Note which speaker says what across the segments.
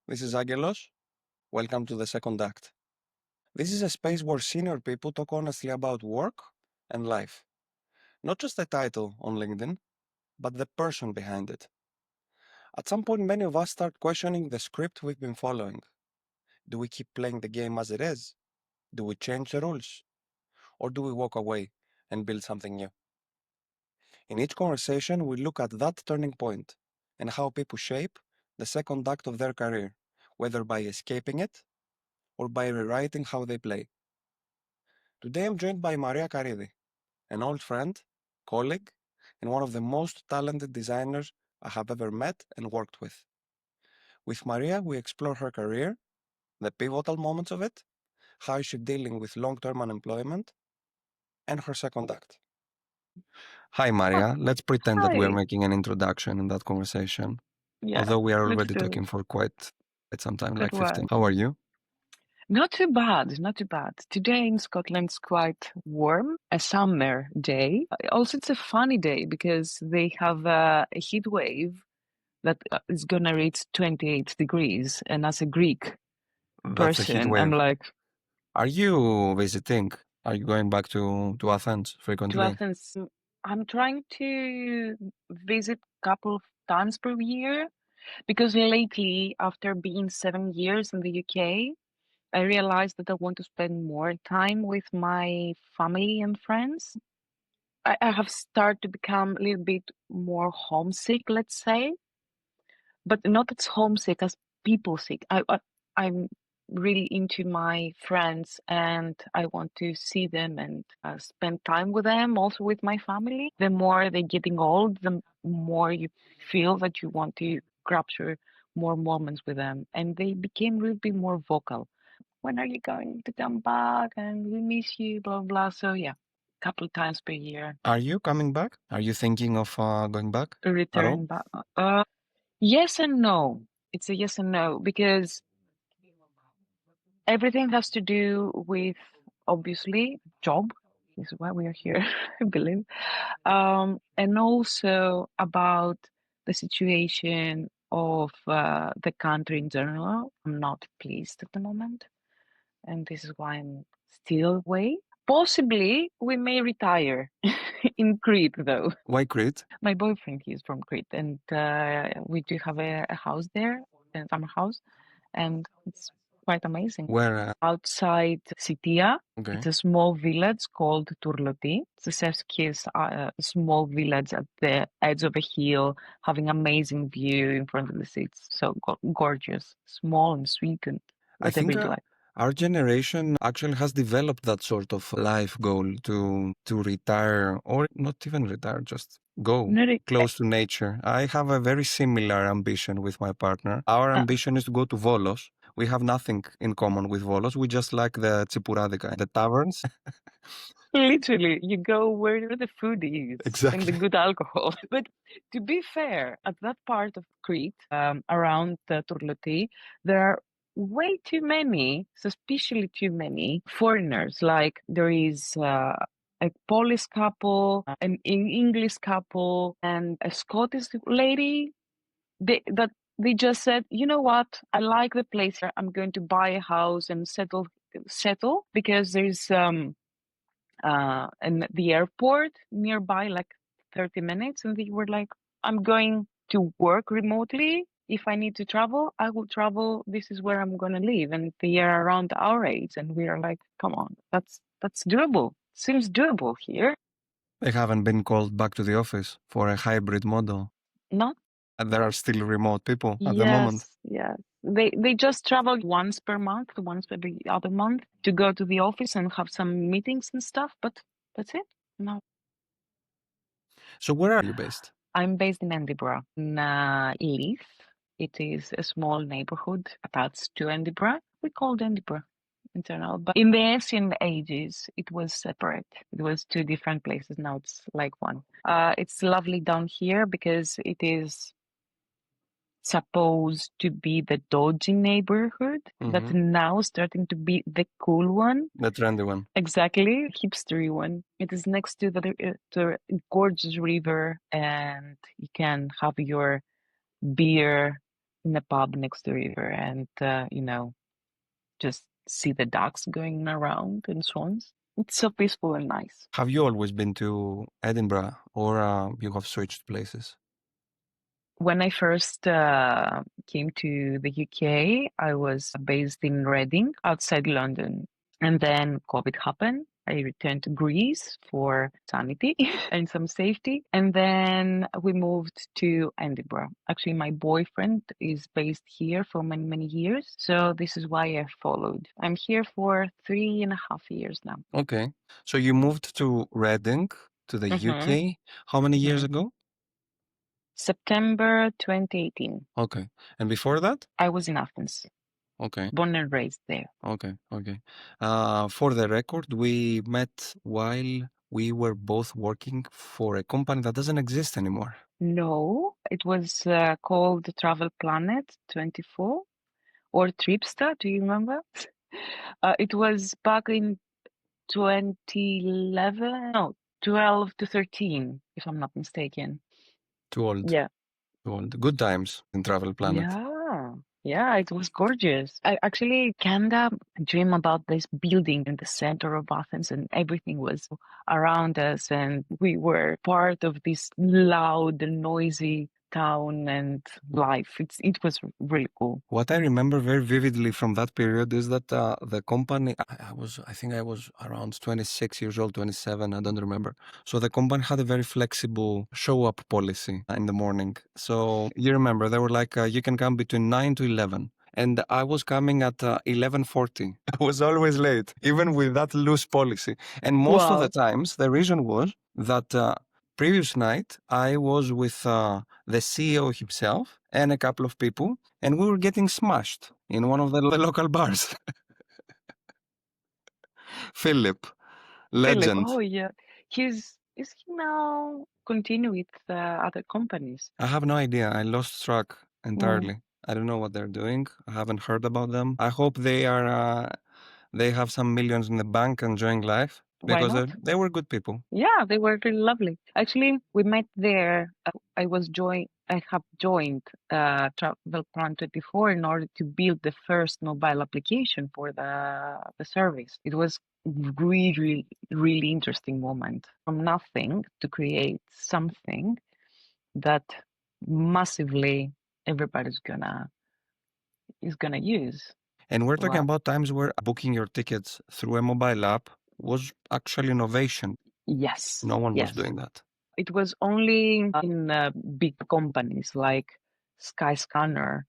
Speaker 1: This is Aggelos. Welcome to the second act. This is a space where senior people talk honestly about work and life. Not just the title on LinkedIn, but the person behind it. At some point, many of us start questioning the script we've been following. Do we keep playing the game as it is? Do we change the rules? Or do we walk away and build something new? In each conversation, we look at that turning point and how people shape the second act of their career, whether by escaping it or by rewriting how they play. Today I'm joined by Maria Karydi, an old friend, colleague, and one of the most talented designers I have ever met and worked with. With Maria, we explore her career, the pivotal moments of it, how she's dealing with long-term unemployment, and her second act. Hi,
Speaker 2: Oh,
Speaker 1: Maria. Let's pretend that we are
Speaker 2: hi.
Speaker 1: making an introduction in that conversation,
Speaker 2: Yeah,
Speaker 1: although we are
Speaker 2: let's
Speaker 1: already
Speaker 2: do
Speaker 1: talking
Speaker 2: it.
Speaker 1: for quite some time,
Speaker 2: Good
Speaker 1: like 15.
Speaker 2: one.
Speaker 1: How are you?
Speaker 2: Not too bad, not too bad. Today in Scotland it's quite warm, a summer day. Also, it's a funny day because they have a heat wave that is gonna reach 28 degrees. And as a Greek
Speaker 1: That's a heat
Speaker 2: person, I'm
Speaker 1: wave.
Speaker 2: like,
Speaker 1: Are you visiting? Are you going back to Athens
Speaker 2: to
Speaker 1: frequently?
Speaker 2: Athens, I'm trying to visit a couple of times per year because lately, after being 7 years in the UK, I realized that I want to spend more time with my family and friends. I have started to become a little bit more homesick, let's say, but not as homesick as people sick. I'm really into my friends and I want to see them and spend time with them, also with my family. The more they're getting old, the more you feel that you want to capture more moments with them. And they became a little bit more vocal. When are you going to come back? And we miss you, blah, blah. So yeah, a couple times per year,
Speaker 1: Are you coming back? Are you thinking of going back at all?
Speaker 2: return back. Yes and no. It's a yes and no because everything has to do with obviously job. This is why we are here, I believe. And also about the situation of the country in general. I'm not pleased at the moment. And this is why I'm still away. Possibly we may retire in Crete, though.
Speaker 1: Why Crete?
Speaker 2: My boyfriend, he's from Crete, and we do have a house there, a summer house, and it's quite amazing.
Speaker 1: Where?
Speaker 2: Outside Sitia,
Speaker 1: Okay.
Speaker 2: it's a small village called Turloti. It's a Sefskis, small village at the edge of a hill, having amazing view in front of the sea. It's so gorgeous, small and sweet, and
Speaker 1: I
Speaker 2: what I
Speaker 1: think
Speaker 2: really like.
Speaker 1: our generation actually has developed that sort of life goal to retire, or not even retire, just go
Speaker 2: Not a-
Speaker 1: close to nature. I have a very similar ambition with my partner. Our
Speaker 2: uh,
Speaker 1: ambition is to go to Volos. We have nothing in common with Volos. We just like the tsipuradica, the taverns.
Speaker 2: Literally, you go where the food is and the
Speaker 1: Exactly.
Speaker 2: good alcohol. But to be fair, at that part of Crete, around Turloti, there are way too many, suspiciously too many foreigners. Like there is a Polish couple, an English couple, and a Scottish lady. They just said, you know what? I like the place here. I'm going to buy a house and settle because there's and the airport nearby, like 30 minutes. And they were like, I'm going to work remotely. If I need to travel, I will travel. This is where I'm going to live. And they are around our age. And we are like, come on, that's doable. Seems doable here.
Speaker 1: They haven't been called back to the office for a hybrid model.
Speaker 2: Not
Speaker 1: And there are still remote people at the moment.
Speaker 2: yes. They just travel once per month, once every other month to go to the office and have some meetings and stuff. But that's it. No.
Speaker 1: So where are you based?
Speaker 2: I'm based in Edinburgh, in Leith. It is a small neighborhood attached to Edinburgh. We called Edinburgh in general, but in the ancient ages, it was separate. It was two different places. Now it's like one. It's lovely down here because it is supposed to be the dodgy neighborhood, but now starting to be the cool one.
Speaker 1: The trendy one.
Speaker 2: Exactly, hipstery one. It is next to the gorgeous river, and you can have your beer in a pub next to the river and, just see the ducks going around and swans. It's so peaceful and nice.
Speaker 1: Have you always been to Edinburgh or you have switched places?
Speaker 2: When I first came to the UK, I was based in Reading, outside London. And then COVID happened. I returned to Greece for sanity and some safety. And then we moved to Edinburgh. Actually, my boyfriend is based here for many, many years. So this is why I followed. I'm here for 3.5 years now.
Speaker 1: Okay. So you moved to Reading, to the
Speaker 2: Mm-hmm.
Speaker 1: UK. How many years
Speaker 2: Mm-hmm.
Speaker 1: ago?
Speaker 2: September 2018.
Speaker 1: Okay. And before that?
Speaker 2: I was in Athens,
Speaker 1: Okay.
Speaker 2: born and raised there.
Speaker 1: Okay. Okay. For the record, we met while we were both working for a company that doesn't exist anymore.
Speaker 2: No, it was called Travel Planet 24 or Tripster. Do you remember? It was back in 2011, no, 12 to 13, if I'm not mistaken.
Speaker 1: Too old.
Speaker 2: Yeah.
Speaker 1: Too old. Good times in Travel Planet.
Speaker 2: Yeah, it was gorgeous. I actually kinda dream about this building in the center of Athens, and everything was around us, and we were part of this loud and noisy town and life. It was really cool.
Speaker 1: What I remember very vividly from that period is that the company, I think I was around 26 years old, 27, I don't remember. So the company had a very flexible show up policy in the morning. So you remember, they were like, you can come between 9 to 11. And I was coming at 11:40. I was always late, even with that loose policy. And most of the
Speaker 2: Wow.
Speaker 1: times, the reason was that previous night, I was with the CEO himself and a couple of people, and we were getting smashed in one of the local bars. Philip,
Speaker 2: Philip,
Speaker 1: legend.
Speaker 2: oh yeah. Is he now continue with other companies?
Speaker 1: I have no idea. I lost track
Speaker 2: Mm,
Speaker 1: entirely. I don't know what they're doing. I haven't heard about them. I hope they are. They have some millions in the bank, enjoying life,
Speaker 2: why
Speaker 1: because
Speaker 2: not?
Speaker 1: they were good people.
Speaker 2: Yeah, they were really lovely. Actually, we met there. I have joined Travel Plan 24 in order to build the first mobile application for the service. It was really, really interesting moment from nothing to create something that massively everybody's gonna use.
Speaker 1: And we're talking
Speaker 2: Wow.
Speaker 1: about times where booking your tickets through a mobile app was actually innovation.
Speaker 2: Yes,
Speaker 1: No one was
Speaker 2: yes.
Speaker 1: doing that.
Speaker 2: It was only in big companies like Skyscanner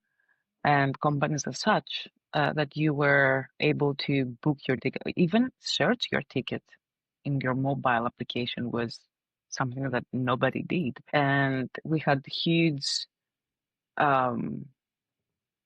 Speaker 2: and companies as such that you were able to book your ticket. Even search your ticket in your mobile application was something that nobody did. And we had huge um,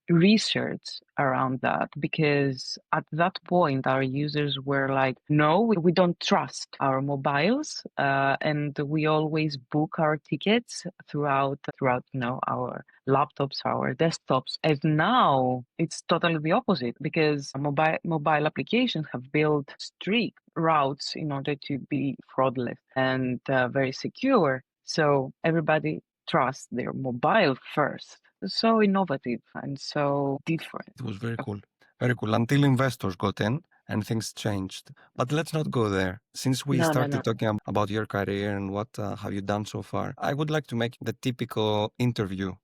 Speaker 2: research around that because at that point our users were like, no, we don't trust our mobiles, and we always book our tickets throughout our laptops, our desktops. And now it's totally the opposite because mobile applications have built strict routes in order to be fraudulent and very secure, so everybody trusts their mobile first. So innovative and so different.
Speaker 1: It was very cool. Very cool. Until investors got in and things changed. But let's not go there. Since we
Speaker 2: No, no,
Speaker 1: started
Speaker 2: no.
Speaker 1: talking about your career and what have you done so far, I would like to make the typical interview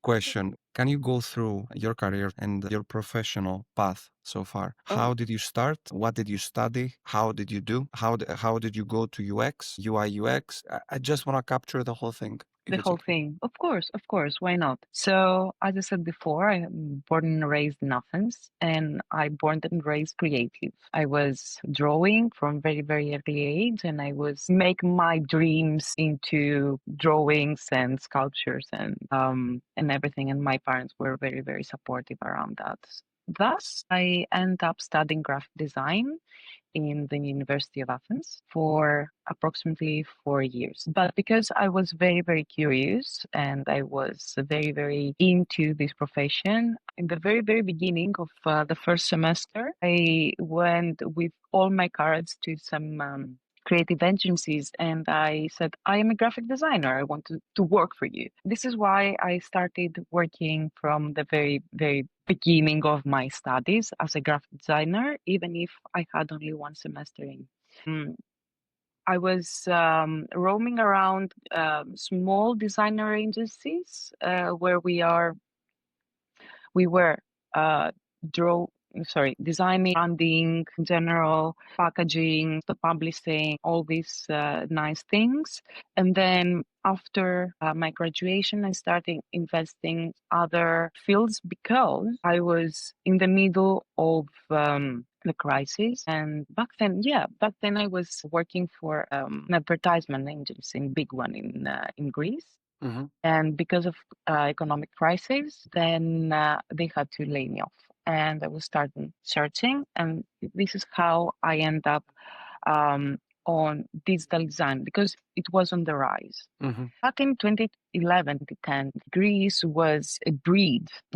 Speaker 1: question. Can you go through your career and your professional path so far?
Speaker 2: Oh,
Speaker 1: How did you start? What did you study? How did you do? How did you go to UX, UI, UX? I just want to capture the whole thing, if
Speaker 2: the
Speaker 1: it's
Speaker 2: whole
Speaker 1: okay.
Speaker 2: thing. Of course. Why not? So, as I said before, I am born and raised in Athens, and I born and raised creative. I was drawing from very, very early age, and I was make my dreams into drawings and sculptures and everything. And my parents were very, very supportive around that. Thus, I end up studying graphic design in the University of Athens for approximately 4 years. But because I was very, very curious and I was very, very into this profession, in the very, very beginning of the first semester, I went with all my courage to some creative agencies, and I said, I am a graphic designer. I want to work for you. This is why I started working from the very, very beginning of my studies as a graphic designer, even if I had only one semester in. I was roaming around small designer agencies where we were uh, draw designing, branding, general packaging, the publishing, all these nice things. And then after my graduation, I started investing other fields because I was in the middle of the crisis. And back then I was working for an advertisement agency, a big one in Greece.
Speaker 1: Mm-hmm.
Speaker 2: And because of economic crisis, then they had to lay me off. And I was starting searching, and this is how I end up on digital design because it was on the rise.
Speaker 1: Mm-hmm.
Speaker 2: Back in 2011, 2010, Greece was a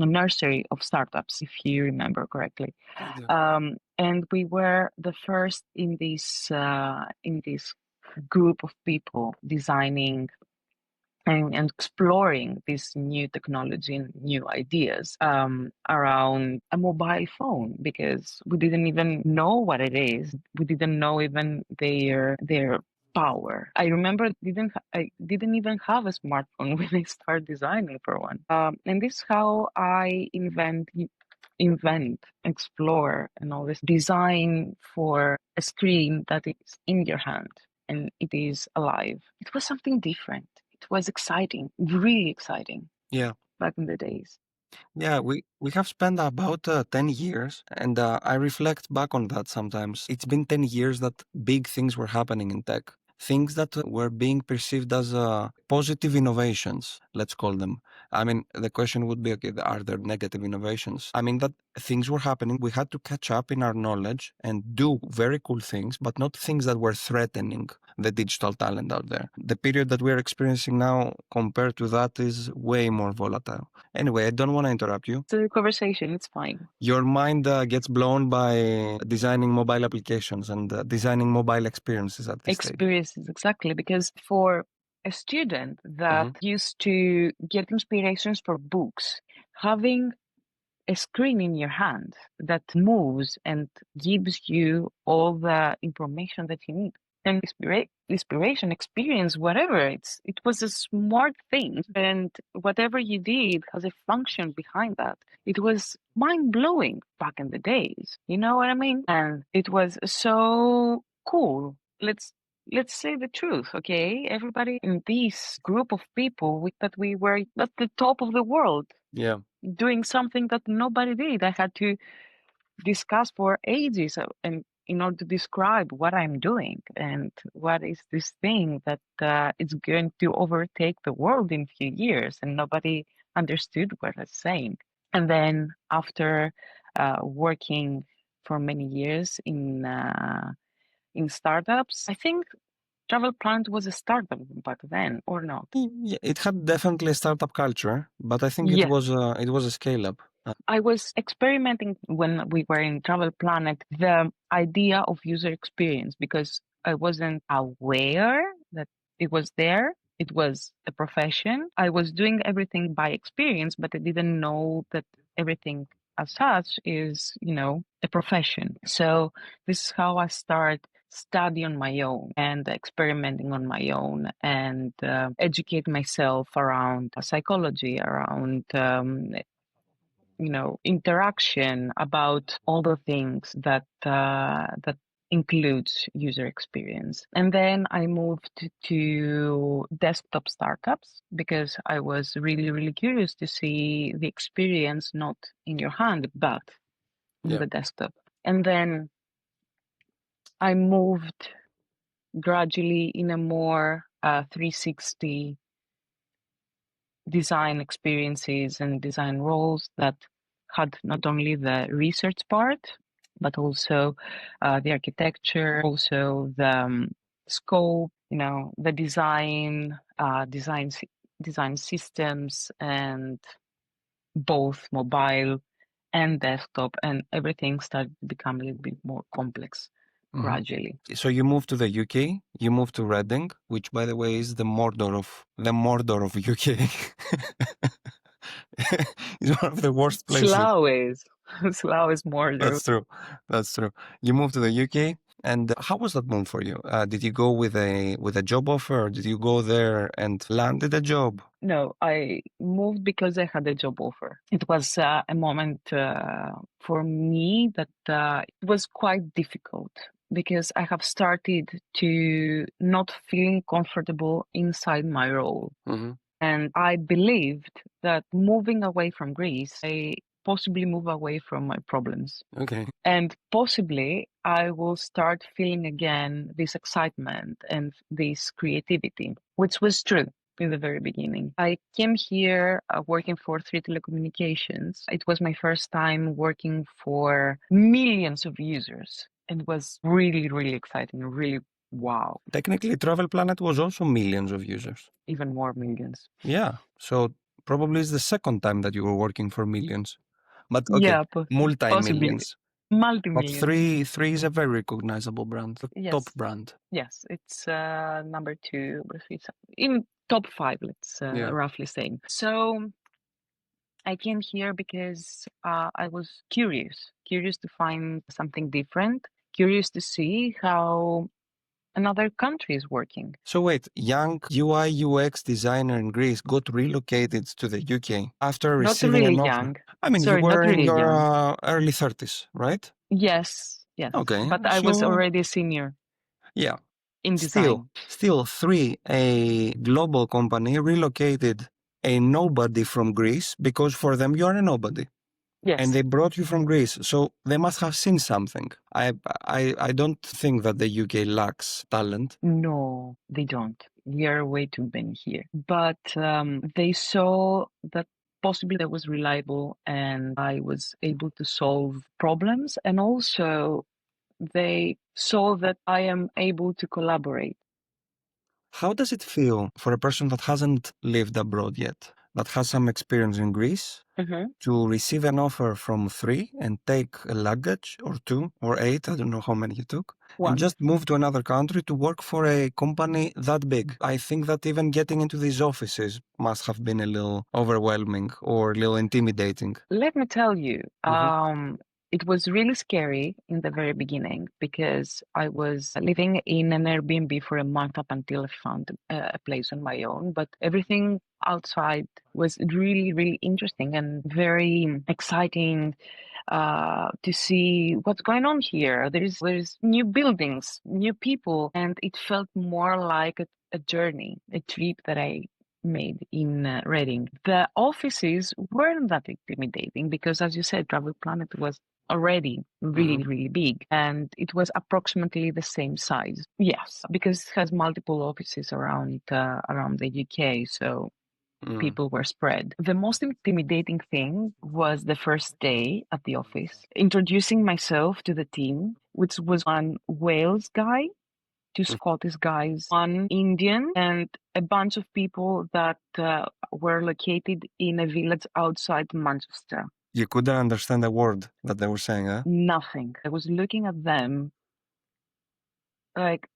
Speaker 2: nursery of startups, if you remember correctly.
Speaker 1: I do.
Speaker 2: And we were the first in this group of people designing and exploring this new technology and new ideas around a mobile phone because we didn't even know what it is. We didn't know even their power. I remember I didn't even have a smartphone when I started designing for one. And this is how I invent, explore, and all this design for a screen that is in your hand and it is alive. It was something different. It was exciting, really exciting
Speaker 1: Yeah.
Speaker 2: back in the days.
Speaker 1: Yeah, we have spent about 10 years, and I reflect back on that sometimes. It's been 10 years that big things were happening in tech. Things that were being perceived as positive innovations, let's call them. I mean, the question would be, okay, are there negative innovations? I mean, that things were happening. We had to catch up in our knowledge and do very cool things, but not things that were threatening the digital talent out there. The period that we're experiencing now compared to that is way more volatile. Anyway, I don't want to interrupt you.
Speaker 2: It's a conversation, it's fine.
Speaker 1: Your mind gets blown by designing mobile applications and designing mobile experiences at this stage.
Speaker 2: Experiences, exactly. Because for a student that used to get inspirations for books, having a screen in your hand that moves and gives you all the information that you need. And inspiration, experience, whatever. It was a smart thing, and whatever you did has a function behind that. It was mind blowing back in the days. You know what I mean? And it was so cool. Let's say the truth, okay? Everybody in this group of people that we were at the top of the world.
Speaker 1: Yeah.
Speaker 2: Doing something that nobody did. I had to discuss for ages and in order to describe what I'm doing and what is this thing that is going to overtake the world in a few years, and nobody understood what I was saying. And then after working for many years in startups, I think Travel Plant was a startup back then, or not?
Speaker 1: Yeah, it had definitely a startup culture, but I think
Speaker 2: Yeah.
Speaker 1: it was a scale up.
Speaker 2: I was experimenting when we were in Travel Planet, the idea of user experience, because I wasn't aware that it was there. It was a profession. I was doing everything by experience, but I didn't know that everything as such is, a profession. So this is how I start study on my own and experimenting on my own and educate myself around psychology, around interaction, about all the things that includes user experience. And then I moved to desktop startups because I was really, really curious to see the experience not in your hand, but in the desktop. And then I moved gradually in a more 360 design experiences and design roles that had not only the research part, but also the architecture, also the scope, the design systems, and both mobile and desktop, and everything started to become a little bit more complex gradually.
Speaker 1: So you moved to the UK, you moved to Reading, which by the way is the Mordor of UK. It's one of the worst places.
Speaker 2: Slow is more.
Speaker 1: That's true. That's true. You moved to the UK, and how was that move for you? Did you go with a job offer, or did you go there and landed a job?
Speaker 2: No, I moved because I had a job offer. It was a moment for me that it was quite difficult because I have started to not feeling comfortable inside my role. And I believed that moving away from Greece, I possibly move away from my problems.
Speaker 1: Okay.
Speaker 2: And possibly I will start feeling again this excitement and this creativity, which was true in the very beginning. I came here working for Three Telecommunications. It was my first time working for millions of users. And it was really, really exciting, really wow.
Speaker 1: Technically, Travel Planet was also millions of users.
Speaker 2: Even more millions.
Speaker 1: Yeah. So probably it's the second time that you were working for millions. But okay,
Speaker 2: Yeah,
Speaker 1: multi-millions. But
Speaker 2: multi-millions.
Speaker 1: three is a very recognizable brand, the
Speaker 2: Yes.
Speaker 1: top brand.
Speaker 2: Yes, it's number 2, but it's in top 5, let's
Speaker 1: Yeah.
Speaker 2: roughly say. So I came here because I was curious to find something different, curious to see how another country is working.
Speaker 1: So wait, young UI UX designer in Greece got relocated to the UK after
Speaker 2: Not
Speaker 1: receiving
Speaker 2: really
Speaker 1: an offer.
Speaker 2: young.
Speaker 1: I mean,
Speaker 2: Sorry,
Speaker 1: you were
Speaker 2: not
Speaker 1: in
Speaker 2: really
Speaker 1: your
Speaker 2: young.
Speaker 1: early 30s, right?
Speaker 2: Yes, yes.
Speaker 1: Okay.
Speaker 2: But I was already a senior
Speaker 1: Yeah.
Speaker 2: in design.
Speaker 1: Still, Three, a global company, relocated a nobody from Greece because for them you're a nobody.
Speaker 2: Yes.
Speaker 1: And they brought you from Greece, so they must have seen something. I don't think that the UK lacks talent.
Speaker 2: No, they don't. We are way too many here. But they saw that possibly I was reliable and I was able to solve problems. And also they saw that I am able to collaborate.
Speaker 1: How does it feel for a person that hasn't lived abroad yet, that has some experience in Greece, to receive an offer from Three and take a luggage or 2 or 8, I don't know how many you took,
Speaker 2: One.
Speaker 1: and just move to another country to work for a company that big? I think that even getting into these offices must have been a little overwhelming or a little intimidating.
Speaker 2: Let me tell you, it was really scary in the very beginning because I was living in an Airbnb for a month up until I found a place on my own. But everything outside was really, really interesting and very exciting to see what's going on here. There's new buildings, new people, and it felt more like a journey, a trip that I made in Reading. The offices weren't that intimidating because, as you said, Travel Planet was already really, really big, and it was approximately the same size. Yes, because it has multiple offices around the UK, so people were spread. The most intimidating thing was the first day at the office, introducing myself to the team, which was one Wales guy, 2 Scottish guys, 1 Indian, and a bunch of people that were located in a village outside Manchester.
Speaker 1: You couldn't understand a word that they were saying, huh?
Speaker 2: Nothing. I was looking at them like,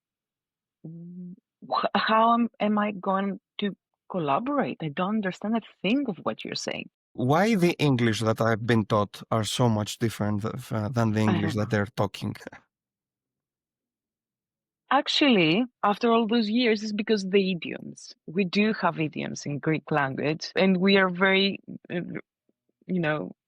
Speaker 2: how am I going to collaborate? I don't understand a thing of what you're saying.
Speaker 1: Why the English that I've been taught are so much different than the English that they're talking?
Speaker 2: Actually, after all those years, it's because the idioms. We do have idioms in Greek language, and we are very,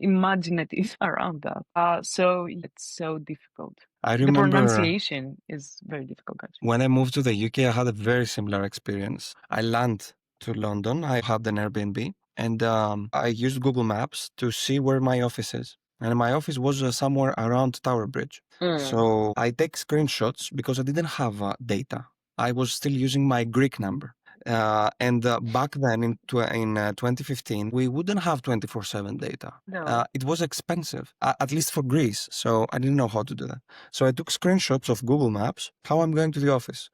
Speaker 2: imaginative around that. So it's so difficult.
Speaker 1: I
Speaker 2: The
Speaker 1: remember
Speaker 2: pronunciation is very difficult, actually.
Speaker 1: when I moved to the UK, I had a very similar experience. I landed to London. I had an Airbnb, and I used Google Maps to see where my office is. And my office was somewhere around Tower Bridge. So I take screenshots because I didn't have data. I was still using my Greek number. And back then in 2015, we wouldn't have 24/7 data.
Speaker 2: No.
Speaker 1: It was expensive, at least for Greece. So I didn't know how to do that. So I took screenshots of Google Maps, how I'm going to the office.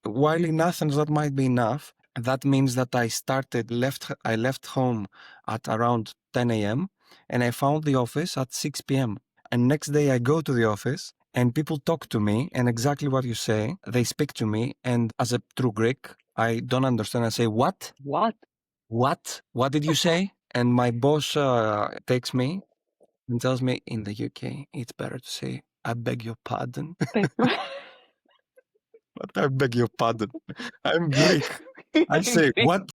Speaker 1: While in Athens that might be enough, that means that I left home at around 10 a.m. and I found the office at 6 p.m. And next day I go to the office and people talk to me, and exactly what you say, they speak to me, and as a true Greek, I don't understand. I say, what?
Speaker 2: What?
Speaker 1: What? What did you say? And my boss takes me and tells me, in the UK, it's better to say, I beg your pardon. But I beg your pardon. I'm Greek. I say, what?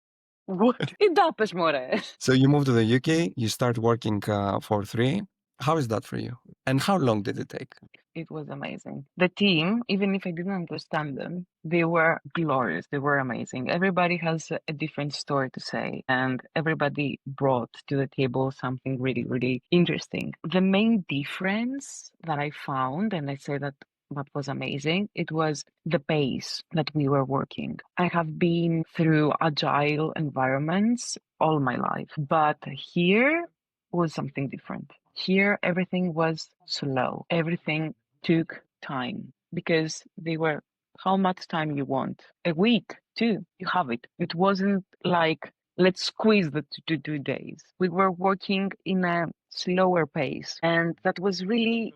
Speaker 2: What? Idapes, more.
Speaker 1: So you move to the UK, you start working for 3. How is that for you? And how long did it take?
Speaker 2: It was amazing. The team, even if I didn't understand them, they were glorious. They were amazing. Everybody has a different story to say, and everybody brought to the table something really, really interesting. The main difference that I found, and I say that what was amazing, it was the pace that we were working. I have been through agile environments all my life, but here was something different. Here, everything was slow. Everything took time because they were how much time you want? A week, 2, you have it. It wasn't like let's squeeze the 2 days. We were working in a slower pace, and that was really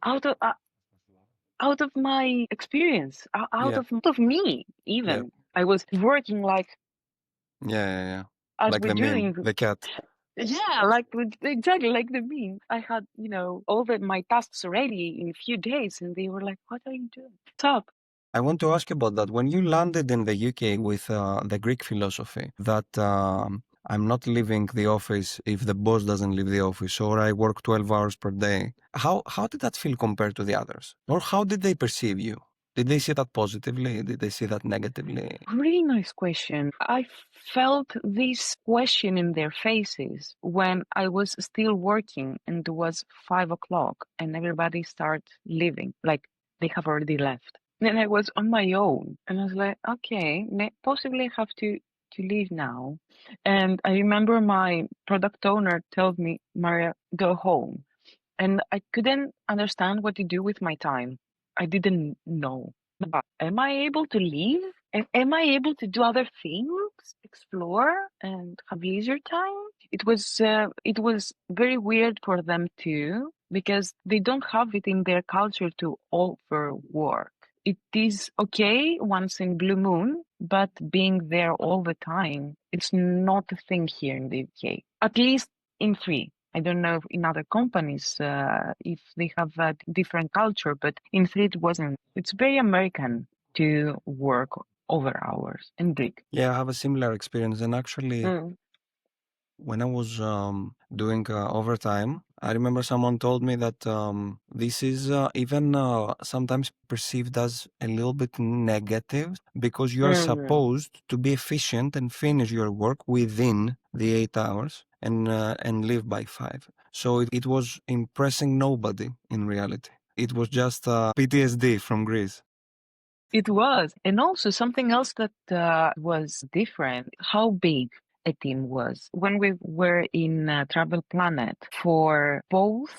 Speaker 2: out of out of my experience, out
Speaker 1: Yeah.
Speaker 2: of me.
Speaker 1: Yeah.
Speaker 2: Even I was working like
Speaker 1: Yeah.
Speaker 2: as
Speaker 1: Like
Speaker 2: we're
Speaker 1: the meme,
Speaker 2: doing.
Speaker 1: the cat.
Speaker 2: Yeah, like exactly like the meme. I had, all my tasks ready in a few days, and they were like, "What are you doing? Stop."
Speaker 1: I want to ask you about that. When you landed in the UK with the Greek philosophy that I'm not leaving the office if the boss doesn't leave the office, or I work 12 hours per day, how did that feel compared to the others? Or how did they perceive you? Did they see that positively? Did they see that negatively?
Speaker 2: Really nice question. I felt this question in their faces when I was still working and it was 5 o'clock and everybody started leaving, like they have already left. Then I was on my own and I was like, okay, possibly I have to leave now. And I remember my product owner told me, Maria, go home. And I couldn't understand what to do with my time. I didn't know. But am I able to leave? Am I able to do other things, explore, and have leisure time? It was very weird for them too because they don't have it in their culture to overwork. It is okay once in blue moon, but being there all the time, it's not a thing here in the UK. At least in three. I don't know if in other companies if they have a different culture, but in three it wasn't. It's very American to work over hours and Greek.
Speaker 1: Yeah, I have a similar experience. And actually,
Speaker 2: Mm.
Speaker 1: when I was doing overtime, I remember someone told me that this is even sometimes perceived as a little bit negative because you are
Speaker 2: Mm.
Speaker 1: supposed to be efficient and finish your work within the 8 hours and leave by 5. So it was impressing nobody in reality. It was just PTSD from Greece.
Speaker 2: It was. And also something else that was different, how big a team was. When we were in Travel Planet for both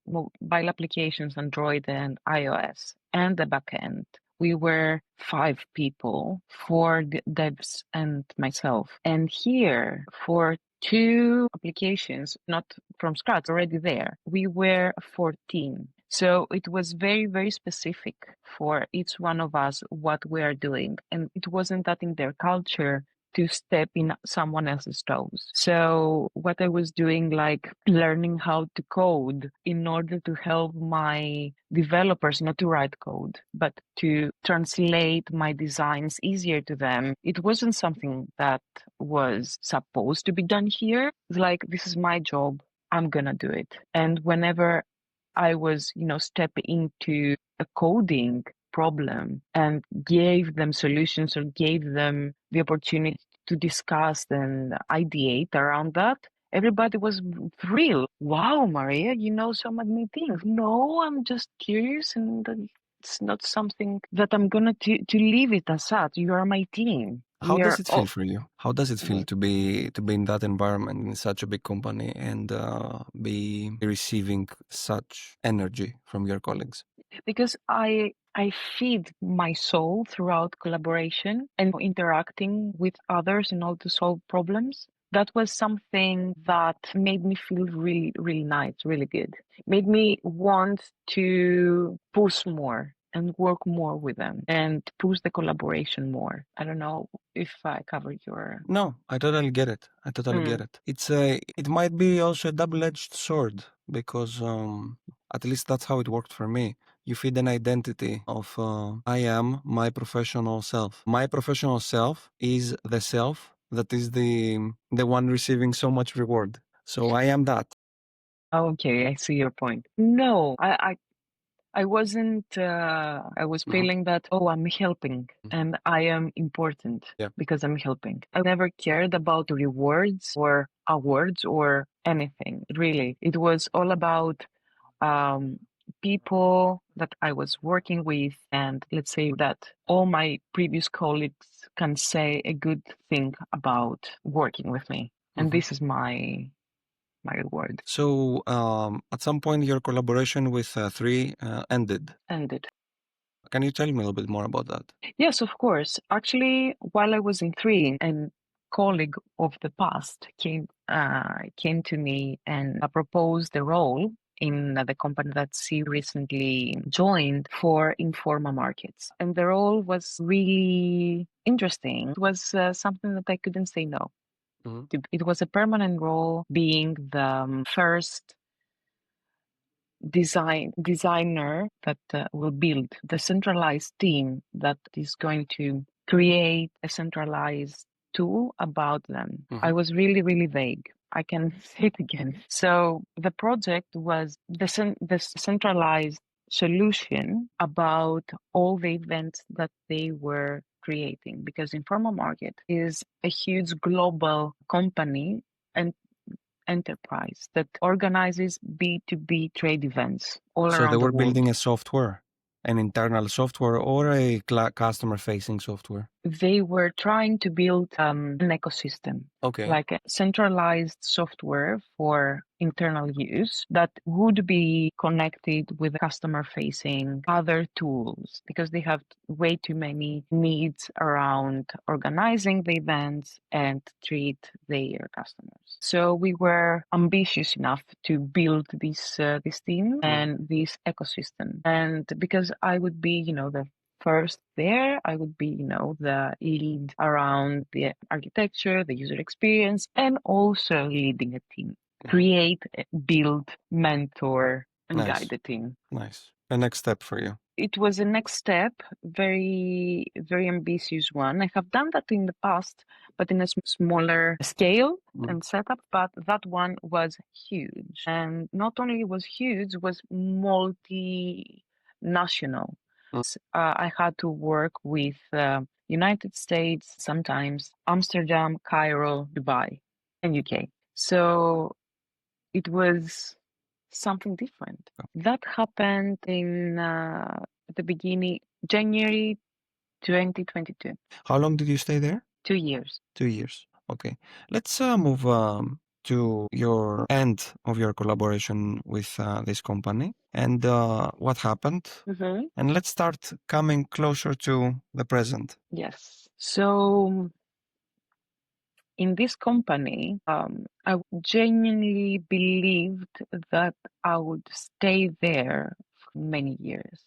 Speaker 2: mobile applications, Android and iOS, and the backend, we were 5 people, 4 devs and myself. And here, for 2 applications, not from scratch, already there, we were 14. So it was very, very specific for each one of us what we are doing. And it wasn't that in their culture to step in someone else's toes. So what I was doing, like learning how to code in order to help my developers not to write code, but to translate my designs easier to them. It wasn't something that was supposed to be done here. It's like, this is my job. I'm gonna do it. And whenever I was, step into a coding problem and gave them solutions or gave them the opportunity to discuss and ideate around that, everybody was thrilled. Wow, Maria, you know so many things. No, I'm just curious and it's not something that I'm gonna to leave it as such. You are my team.
Speaker 1: How
Speaker 2: We
Speaker 1: does
Speaker 2: are
Speaker 1: it feel
Speaker 2: all.
Speaker 1: for you? How does it feel to be in that environment in such a big company and be receiving such energy from your colleagues?
Speaker 2: Because I feed my soul throughout collaboration and interacting with others in order to solve problems. That was something that made me feel really, really nice, really good. Made me want to push more and work more with them and push the collaboration more. I don't know if I covered your...
Speaker 1: No, I totally get it. I totally get it. It might be also a double-edged sword because at least that's how it worked for me. You feed an identity of I am my professional self. My professional self is the self that is the one receiving so much reward. So I am that.
Speaker 2: Okay, I see your point. No, I wasn't, I was feeling that, oh, I'm helping and I am important because I'm helping. I never cared about rewards or awards or anything, really. It was all about people that I was working with, and let's say that all my previous colleagues can say a good thing about working with me. And this is my reward.
Speaker 1: So at some point your collaboration with 3 ended. Can you tell me a little bit more about that?
Speaker 2: Yes, of course. Actually, while I was in 3, a colleague of the past came to me and proposed the role in the company that she recently joined for Informa Markets. And the role was really interesting. It was something that I couldn't say no. It was a permanent role, being the first designer that will build the centralized team that is going to create a centralized tool about them. I was really, really vague. I can say it again. So the project was the centralized solution about all the events that they were creating, because Informal Market is a huge global company and enterprise that organizes B2B trade events all
Speaker 1: So they
Speaker 2: around the
Speaker 1: were
Speaker 2: world.
Speaker 1: building a software, an internal software or a customer-facing software?
Speaker 2: They were trying to build an ecosystem, like a centralized software for internal use that would be connected with customer-facing other tools, because they have way too many needs around organizing the events and treat their customers. So we were ambitious enough to build this team and this ecosystem. And because I would be, the first there, I would be, the lead around the architecture, the user experience, and also leading a team. Create, build, mentor, and guide the team.
Speaker 1: Nice. The next step for you.
Speaker 2: It was a next step, very, very ambitious one. I have done that in the past, but in a smaller scale and setup, but that one was huge. And not only was huge, was multinational. I had to work with United States, sometimes Amsterdam, Cairo, Dubai, and UK. So it was something different. That happened in the beginning, January 2022.
Speaker 1: How long did you stay there?
Speaker 2: 2 years.
Speaker 1: 2 years. Okay. Let's move to your end of your collaboration with this company and what happened. And let's start coming closer to the present.
Speaker 2: Yes. So in this company, I genuinely believed that I would stay there for many years.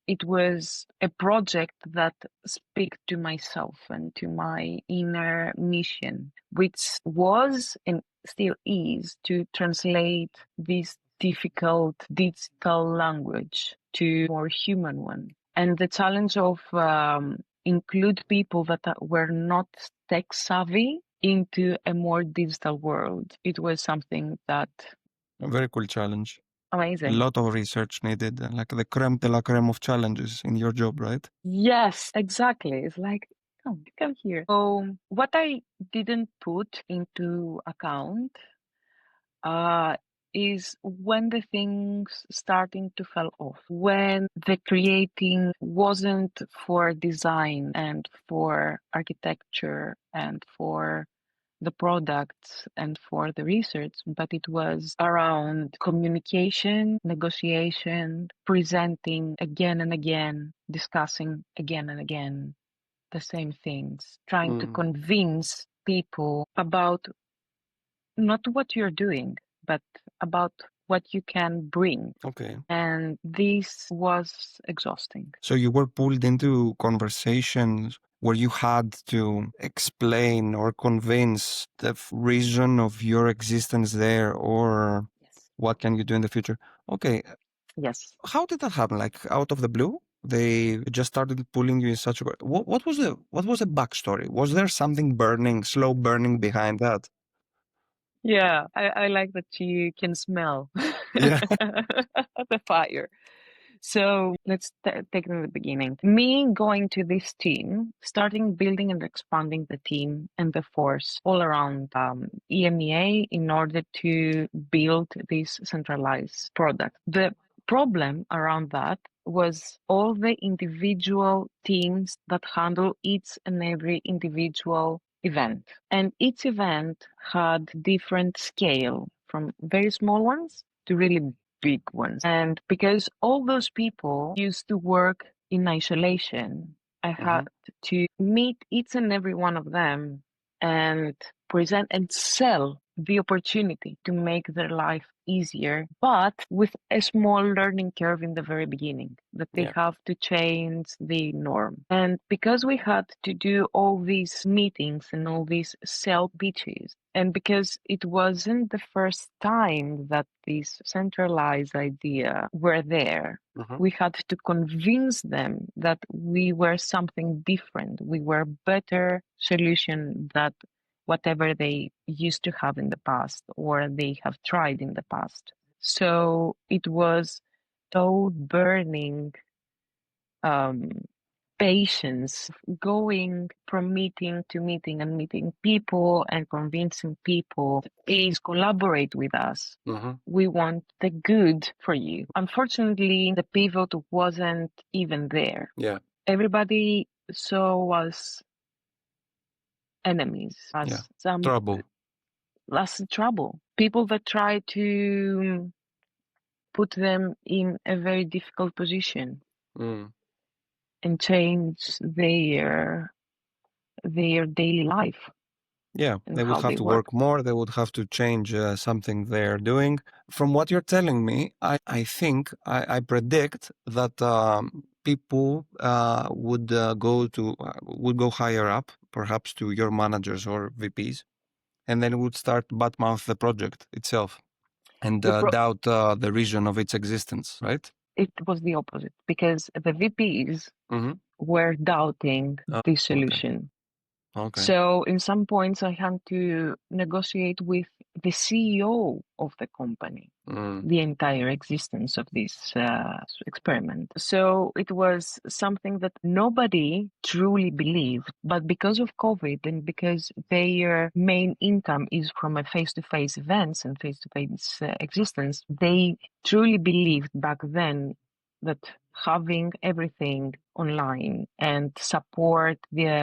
Speaker 2: It was a project that speak to myself and to my inner mission, which was and still is to translate this difficult digital language to a more human one. And the challenge of include people that were not tech savvy into a more digital world. It was something that...
Speaker 1: A very cool challenge.
Speaker 2: Amazing.
Speaker 1: A lot of research needed, like the creme de la creme of challenges in your job, right?
Speaker 2: Yes, exactly. It's like, come here. So what I didn't put into account is when the things starting to fall off, when the creating wasn't for design and for architecture and for the products and for the research, but it was around communication, negotiation, presenting again and again, discussing again and again the same things, trying to convince people about not what you're doing, but about what you can bring.
Speaker 1: Okay.
Speaker 2: And this was exhausting.
Speaker 1: So you were pulled into conversations where you had to explain or convince the reason of your existence there, or
Speaker 2: Yes.
Speaker 1: what can you do in the future? Okay.
Speaker 2: Yes.
Speaker 1: How did that happen? Like out of the blue? They just started pulling you in such a way. What was the backstory? Was there something burning, slow burning behind that?
Speaker 2: Yeah, I like that you can smell
Speaker 1: Yeah.
Speaker 2: the fire. So let's take it in the beginning. Me going to this team, starting building and expanding the team and the force all around EMEA in order to build this centralized product. The problem around that was all the individual teams that handle each and every individual event. And each event had different scale from very small ones to really big ones. And because all those people used to work in isolation, I had to meet each and every one of them and present and sell the opportunity to make their life easier, but with a small learning curve in the very beginning, that they
Speaker 1: Yeah.
Speaker 2: have to change the norm. And because we had to do all these meetings and all these sell pitches, and because it wasn't the first time that this centralized idea were there, we had to convince them that we were something different. We were better solution that whatever they used to have in the past or they have tried in the past. So it was so burning patience, going from meeting to meeting and meeting people and convincing people, please collaborate with us. We want the good for you. Unfortunately, the pivot wasn't even there.
Speaker 1: Yeah.
Speaker 2: Everybody saw us enemies, as some
Speaker 1: Trouble.
Speaker 2: as trouble. People that try to put them in a very difficult position and change their daily life
Speaker 1: Yeah,
Speaker 2: and
Speaker 1: they would
Speaker 2: how
Speaker 1: have
Speaker 2: they
Speaker 1: to
Speaker 2: work.
Speaker 1: work more. They would have to change something they're doing. From what you're telling me, I think I predict that people would go higher up, perhaps to your managers or VPs, and then would start badmouth the project itself and
Speaker 2: The pro-
Speaker 1: doubt the reason of its existence. Right?
Speaker 2: it was the opposite because the VPs
Speaker 1: Mm-hmm.
Speaker 2: were doubting the
Speaker 1: Okay.
Speaker 2: solution.
Speaker 1: Okay.
Speaker 2: So in some points, I had to negotiate with the CEO of the company the entire existence of this experiment. So it was something that nobody truly believed, but because of COVID and because their main income is from a face-to-face events and face-to-face existence, they truly believed back then that having everything online and support the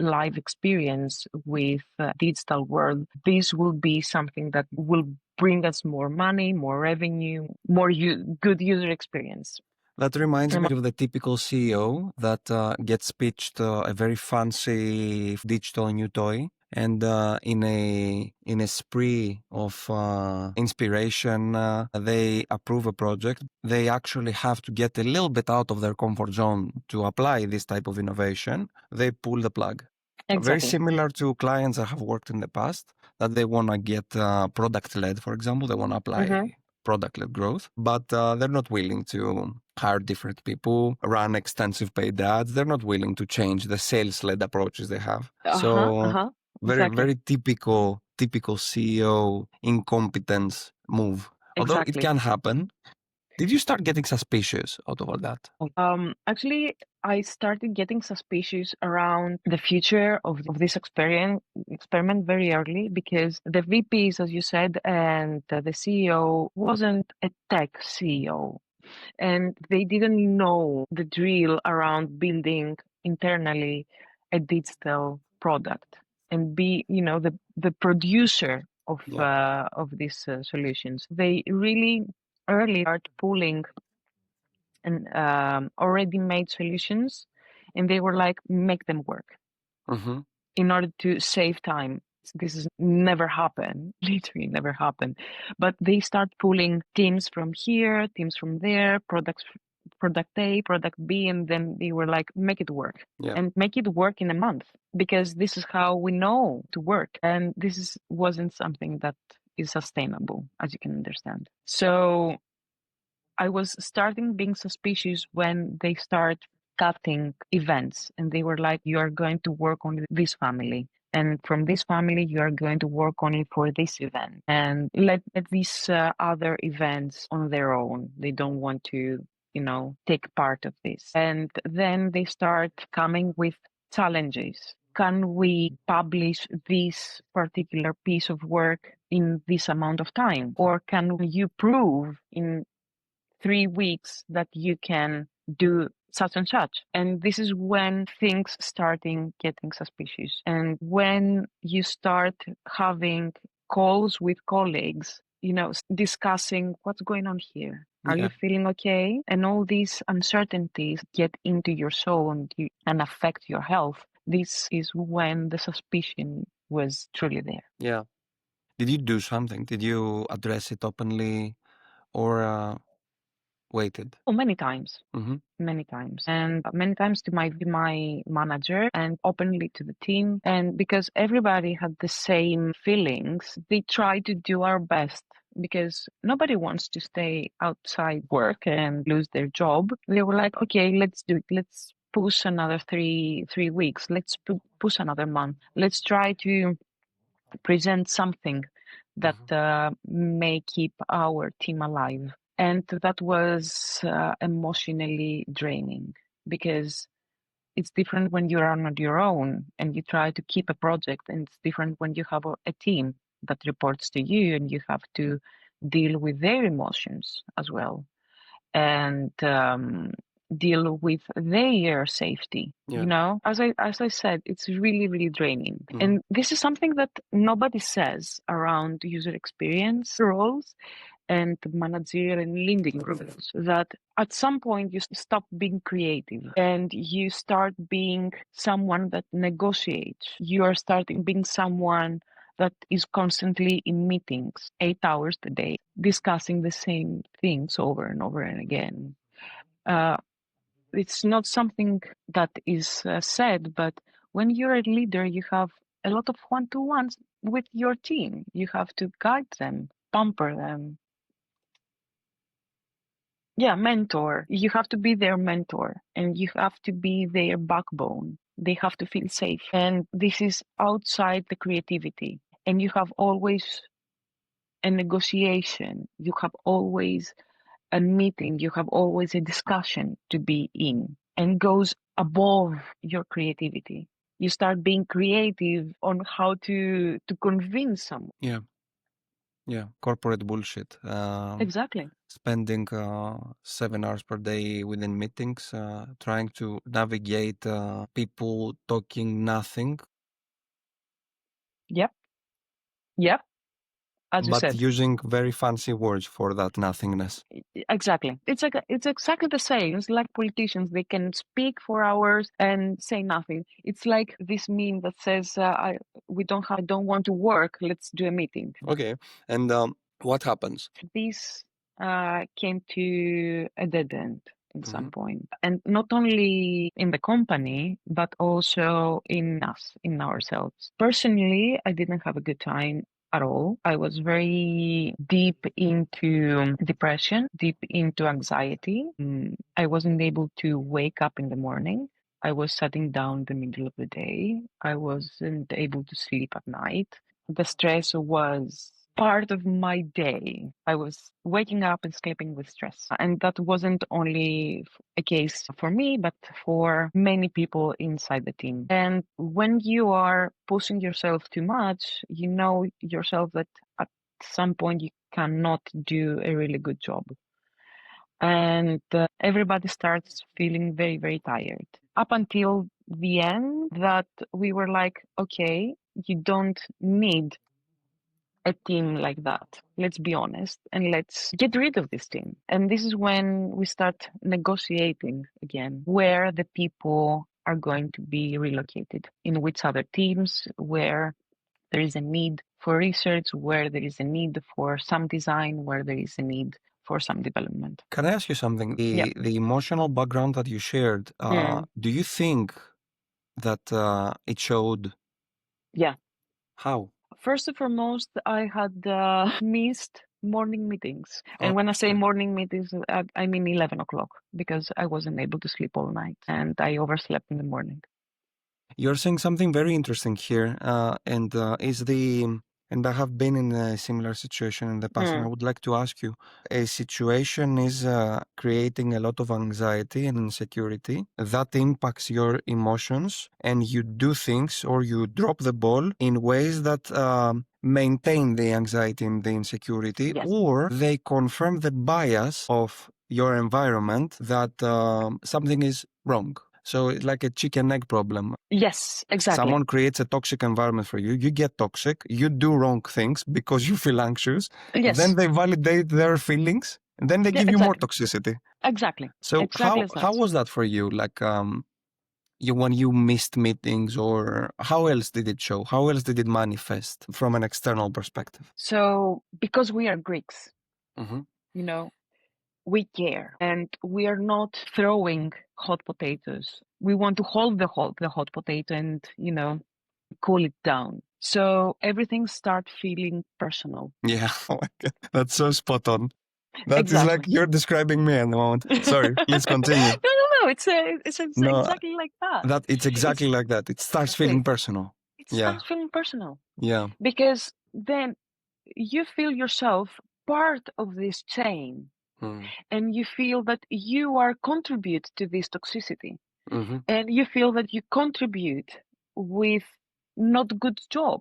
Speaker 2: live experience with digital world, this will be something that will bring us more money, more revenue, more good user experience.
Speaker 1: That reminds me of the typical CEO that gets pitched a very fancy digital new toy, and in a spree of inspiration, they approve a project. They actually have to get a little bit out of their comfort zone to apply this type of innovation. They pull the plug. Very
Speaker 2: Exactly.
Speaker 1: similar to clients I have worked in the past, that they want to get product-led, for example. They want to apply product-led growth, but they're not willing to hire different people, run extensive paid ads. They're not willing to change the sales-led approaches they have. So very,
Speaker 2: Exactly.
Speaker 1: very typical CEO incompetence move. Although it
Speaker 2: Exactly.
Speaker 1: can happen. Did you start getting suspicious out of all that?
Speaker 2: Actually, I started getting suspicious around the future of this experiment very early because the VPs, as you said, and the CEO wasn't a tech CEO, and they didn't know the drill around building internally a digital product and be, the producer of these solutions. They really early start pulling and already made solutions, and they were like, make them work. in order to save time. This has never happened, literally never happened. But they start pulling teams from here, teams from there, product A, product B, and then they were like, make it work.
Speaker 1: Yeah.
Speaker 2: And make it work in a month, because this is how we know to work. And wasn't something that is sustainable, as you can understand. So I was starting being suspicious when they start cutting events, and they were like, you are going to work on this family, and from this family you are going to work only for this event, and let these other events on their own. They don't want to take part of this. And then they start coming with challenges. Can we publish this particular piece of work in this amount of time, or can you prove in 3 weeks that you can do such and such? And this is when things starting getting suspicious. And when you start having calls with colleagues, discussing what's going on here. Are you feeling okay? And all these uncertainties get into your soul and affect your health. This is when the suspicion was truly there.
Speaker 1: Yeah. Did you do something? Did you address it openly or waited?
Speaker 2: Oh, many times.
Speaker 1: Mm-hmm.
Speaker 2: Many times, and many times to my manager, and openly to the team. And because everybody had the same feelings, they try to do our best, because nobody wants to stay outside work and lose their job. They were like, okay, let's do it. Let's push another three weeks. Let's push another month. Let's try to present something that may keep our team alive. And that was emotionally draining, because it's different when you're on your own and you try to keep a project, and it's different when you have a team that reports to you and you have to deal with their emotions as well, and deal with their safety. As I said, it's really draining. And this is something that nobody says around user experience roles and managerial and leading roles, that at some point you stop being creative and you start being someone that negotiates. You are starting being someone that is constantly in meetings 8 hours a day, discussing the same things over and over and again. It's not something that is said, but when you're a leader, you have a lot of one-to-ones with your team. You have to guide them, pamper them. Yeah, mentor. You have to be their mentor, and you have to be their backbone. They have to feel safe. And this is outside the creativity. And you have always a negotiation. You have always a meeting. You have always a discussion to be in, and goes above your creativity. You start being creative on how to convince someone.
Speaker 1: Yeah, corporate bullshit.
Speaker 2: Exactly.
Speaker 1: Spending 7 hours per day within meetings, trying to navigate people talking nothing.
Speaker 2: Yep. As you
Speaker 1: But
Speaker 2: said.
Speaker 1: using very fancy words for that nothingness.
Speaker 2: Exactly. It's exactly the same. It's like politicians. They can speak for hours and say nothing. It's like this meme that says, "We don't want to work. Let's do a meeting."
Speaker 1: Okay. And what happens?
Speaker 2: This came to a dead end at some point. And not only in the company, but also in us, in ourselves. Personally, I didn't have a good time at all. I was very deep into depression, deep into anxiety. I wasn't able to wake up in the morning. I was shutting down the middle of the day. I wasn't able to sleep at night. The stress was part of my day. I was waking up and sleeping with stress. And that wasn't only a case for me, but for many people inside the team. And when you are pushing yourself too much, you know yourself that at some point you cannot do a really good job. And everybody starts feeling very tired. Up until the end, that we were like, okay, you don't need a team like that. Let's be honest, and let's get rid of this team. And this is when we start negotiating again, where the people are going to be relocated, in which other teams, where there is a need for research, where there is a need for some design, where there is a need for some development.
Speaker 1: Can I ask you something?
Speaker 2: Yeah.
Speaker 1: The emotional background that you shared, do you think that it showed?
Speaker 2: Yeah.
Speaker 1: How?
Speaker 2: First and foremost, I had missed morning meetings. And when I say
Speaker 1: Okay.
Speaker 2: morning meetings, I mean 11 o'clock, because I wasn't able to sleep all night and I overslept in the morning.
Speaker 1: You're saying something very interesting here, and I have been in a similar situation in the past, and I would like to ask you, a situation is creating a lot of anxiety and insecurity that impacts your emotions, and you do things or you drop the ball in ways that maintain the anxiety and the insecurity,
Speaker 2: Yes.
Speaker 1: or they confirm the bias of your environment that something is wrong. So it's like a chicken egg problem.
Speaker 2: Yes, exactly.
Speaker 1: Someone creates a toxic environment for you, you get toxic, you do wrong things because you feel anxious,
Speaker 2: Yes.
Speaker 1: then they validate their feelings, and then they
Speaker 2: Yeah,
Speaker 1: give you more
Speaker 2: exactly.
Speaker 1: toxicity.
Speaker 2: Exactly.
Speaker 1: So
Speaker 2: Exactly as
Speaker 1: how
Speaker 2: that.
Speaker 1: was that for you? Like you when you missed meetings, or how else did it show? How else did it manifest from an external perspective?
Speaker 2: So because we are Greeks,
Speaker 1: Mhm.
Speaker 2: you know, we care, and we are not throwing hot potatoes. We want to hold the hot potato and, cool it down. So everything start feeling personal.
Speaker 1: Yeah, oh my God. That's so spot on. That is
Speaker 2: Exactly.
Speaker 1: like you're describing me at the moment. Sorry, please continue.
Speaker 2: No. It's
Speaker 1: No,
Speaker 2: exactly like that.
Speaker 1: that it's exactly
Speaker 2: It's
Speaker 1: like that. It starts
Speaker 2: exactly.
Speaker 1: feeling personal.
Speaker 2: It
Speaker 1: Yeah,
Speaker 2: starts feeling personal
Speaker 1: yeah.
Speaker 2: because then you feel yourself part of this chain,
Speaker 1: Mm.
Speaker 2: and you feel that you are contribute to this toxicity,
Speaker 1: Mm-hmm.
Speaker 2: and you feel that you contribute with not good job,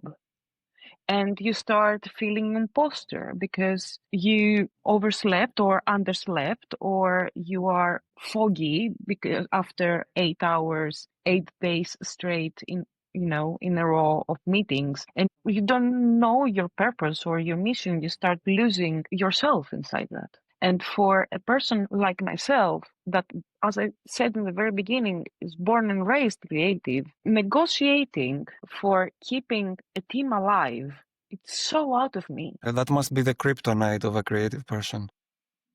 Speaker 2: and you start feeling imposter because you overslept or underslept, or you are foggy because after 8 hours, 8 days straight in a row of meetings, and you don't know your purpose or your mission. You start losing yourself inside that. And for a person like myself, that, as I said in the very beginning, is born and raised creative, negotiating for keeping a team alive, it's so out of me.
Speaker 1: That must be the kryptonite of a creative person.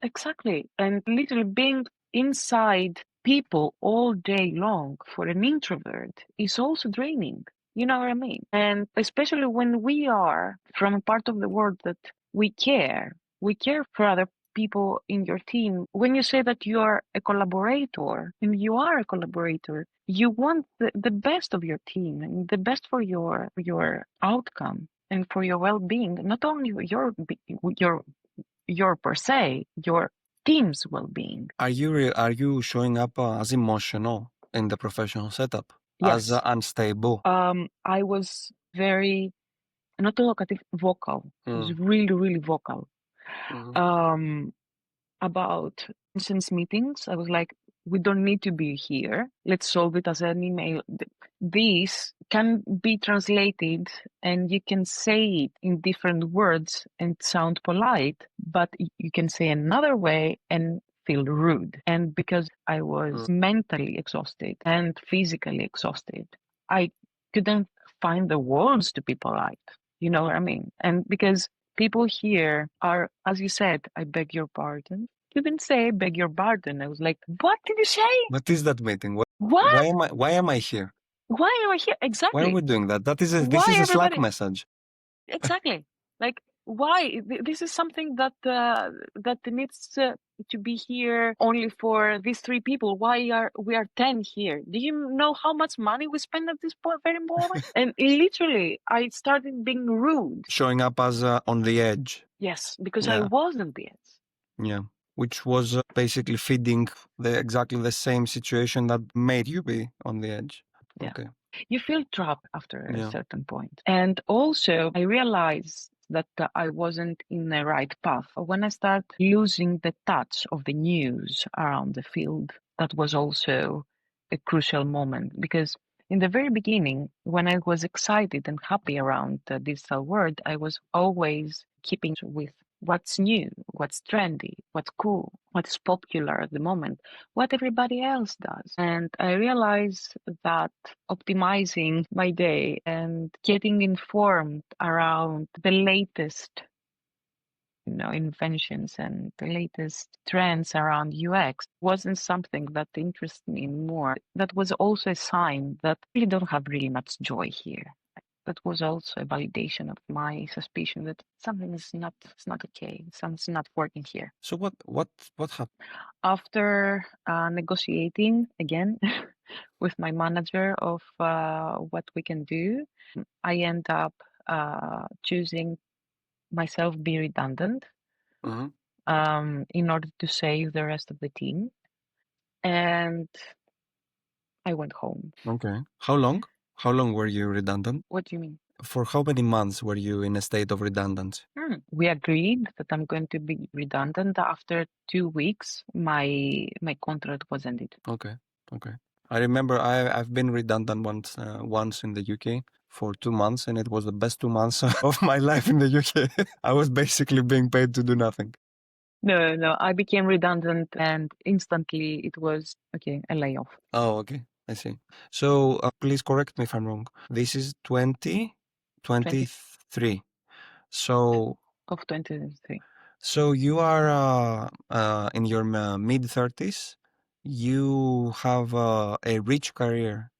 Speaker 2: Exactly. And literally being inside people all day long for an introvert is also draining. You know what I mean? And especially when we are from a part of the world that we care for other people in your team. When you say that you are a collaborator, and you are a collaborator, you want the best of your team and the best for your outcome and for your well-being, not only your per se, your team's well-being.
Speaker 1: Are you showing up as emotional in the professional setup? As
Speaker 2: Yes.
Speaker 1: unstable?
Speaker 2: I was very, not talkative, vocal. I was really, really vocal.
Speaker 1: Mhm.
Speaker 2: About instance meetings, I was like, we don't need to be here. Let's solve it as an email. This can be translated, and you can say it in different words and sound polite, but you can say another way and feel rude. And because I was mentally exhausted and physically exhausted, I couldn't find the words to be polite. You know what I mean? And because people here are, as you said, I beg your pardon. You didn't say beg your pardon. I was like, what did you say?
Speaker 1: What is that meeting?
Speaker 2: What?
Speaker 1: Why am I here?
Speaker 2: Why am I here?
Speaker 1: Why are
Speaker 2: Exactly.
Speaker 1: we doing that? This
Speaker 2: Why
Speaker 1: is a Slack
Speaker 2: everybody?
Speaker 1: message.
Speaker 2: Exactly. Like, why? This is something that needs to be here only for these three people. Why are we are 10 here? Do you know how much money we spend at this very moment? And literally, I started being rude.
Speaker 1: Showing up as on the edge.
Speaker 2: Yes, because I
Speaker 1: Yeah,
Speaker 2: wasn't the edge.
Speaker 1: yeah. Which was basically feeding exactly the same situation that made you be on the edge.
Speaker 2: Yeah.
Speaker 1: Okay.
Speaker 2: You feel trapped after a
Speaker 1: Yeah.
Speaker 2: certain point. And also, I realized that I wasn't in the right path. When I start losing the touch of the news around the field, that was also a crucial moment, because in the very beginning, when I was excited and happy around the digital world, I was always keeping with what's new, what's trendy, what's cool, what's popular at the moment, what everybody else does. And I realized that optimizing my day and getting informed around the latest inventions and the latest trends around UX wasn't something that interested me more. That was also a sign that I really don't have really much joy here. That was also a validation of my suspicion that something is not, it's not okay. Something's not working here.
Speaker 1: So what happened?
Speaker 2: After negotiating again with my manager of what we can do, I end up choosing myself be redundant in order to save the rest of the team. And I went home.
Speaker 1: Okay. How long? How long were you redundant?
Speaker 2: What do you mean?
Speaker 1: For how many months were you in a state of redundancy?
Speaker 2: We agreed that I'm going to be redundant. After 2 weeks, my contract was ended.
Speaker 1: Okay. Okay. I remember I've been redundant once in the UK for 2 months, and it was the best 2 months of my life in the UK. I was basically being paid to do nothing.
Speaker 2: No, I became redundant and instantly it was, okay, a layoff.
Speaker 1: Oh, okay. I see. So please correct me if I'm wrong. This is 2023. So
Speaker 2: Of 2023.
Speaker 1: So you are in your mid-30s. You have a rich career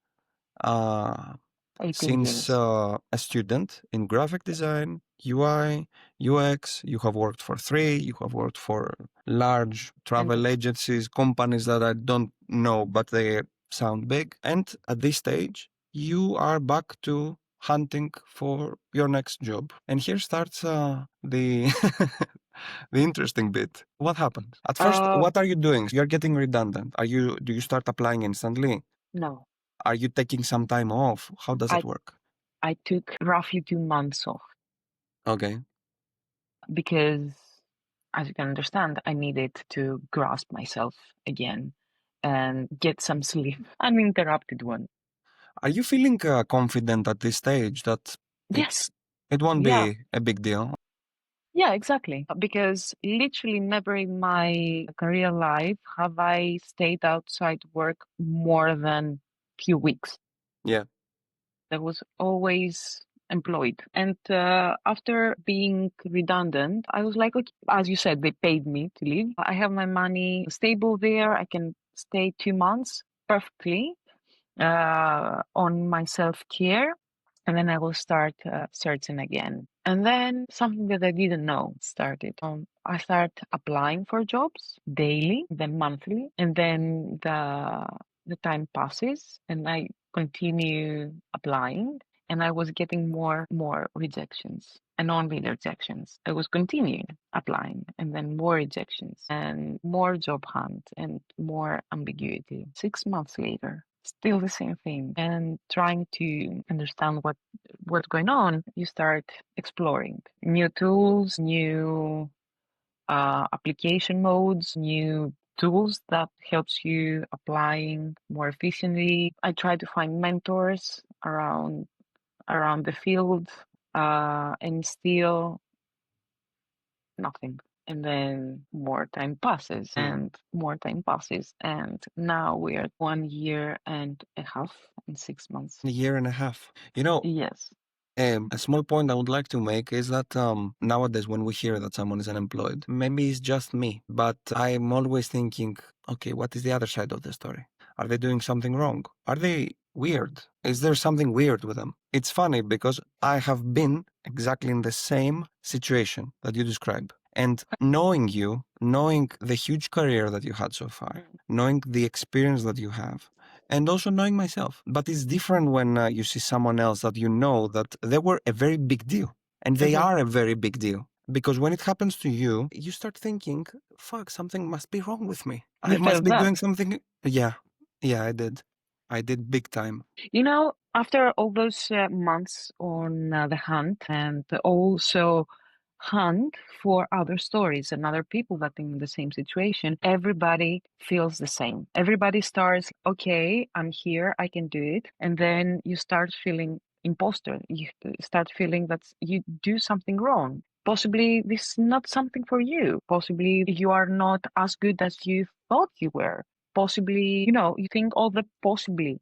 Speaker 1: uh,
Speaker 2: 18
Speaker 1: since
Speaker 2: years.
Speaker 1: a student in graphic design, UI, UX. You have worked for three. You have worked for large travel agencies, companies that I don't know, but they sound big. And at this stage, you are back to hunting for your next job. And here starts the the interesting bit. What happened? At first, what are you doing? You're getting redundant. Do you start applying instantly?
Speaker 2: No,
Speaker 1: Are you taking some time off? How does it work?
Speaker 2: I took roughly 2 months off
Speaker 1: Okay.
Speaker 2: because, as you can understand, I needed to grasp myself again and get some sleep, uninterrupted one.
Speaker 1: Are you feeling confident at this stage that
Speaker 2: Yes.
Speaker 1: it won't
Speaker 2: Yeah.
Speaker 1: be a big deal?
Speaker 2: Yeah, exactly. Because literally never in my career life have I stayed outside work more than few weeks.
Speaker 1: Yeah.
Speaker 2: I was always employed. And after being redundant, I was like, okay, as you said, they paid me to leave. I have my money stable there. I can stay 2 months perfectly on my self-care. And then I will start searching again. And then something that I didn't know started. I start applying for jobs daily, then monthly, and then the time passes, and I continue applying, and I was getting more rejections, and only rejections. I was continuing applying, and then more rejections, and more job hunt, and more ambiguity. 6 months later, still the same thing, and trying to understand what's going on, you start exploring new tools, new application modes, new tools that helps you applying more efficiently. I try to find mentors around the field, and still nothing. And then more time passes and more time passes. And now we are 1 year and a half and 6 months.
Speaker 1: A year and a half. You know,
Speaker 2: Yes.
Speaker 1: a small point I would like to make is that nowadays when we hear that someone is unemployed, maybe it's just me, but I'm always thinking, okay, what is the other side of the story? Are they doing something wrong? Are they weird? Is there something weird with them? It's funny because I have been exactly in the same situation that you describe. And knowing you, knowing the huge career that you had so far, knowing the experience that you have, and also knowing myself. But it's different when you see someone else that you know that they were a very big deal. And they are a very big deal. Because when it happens to you, you start thinking, fuck, something must be wrong with me. I must be doing something. Yeah, I did. I did big time.
Speaker 2: After all those months on the hunt, and also hunt for other stories and other people that are in the same situation, everybody feels the same. Everybody starts, okay, I'm here, I can do it. And then you start feeling imposter. You start feeling that you do something wrong. possibly this is not something for you. Possibly you are not as good as you thought you were. Possibly, you think all the possibly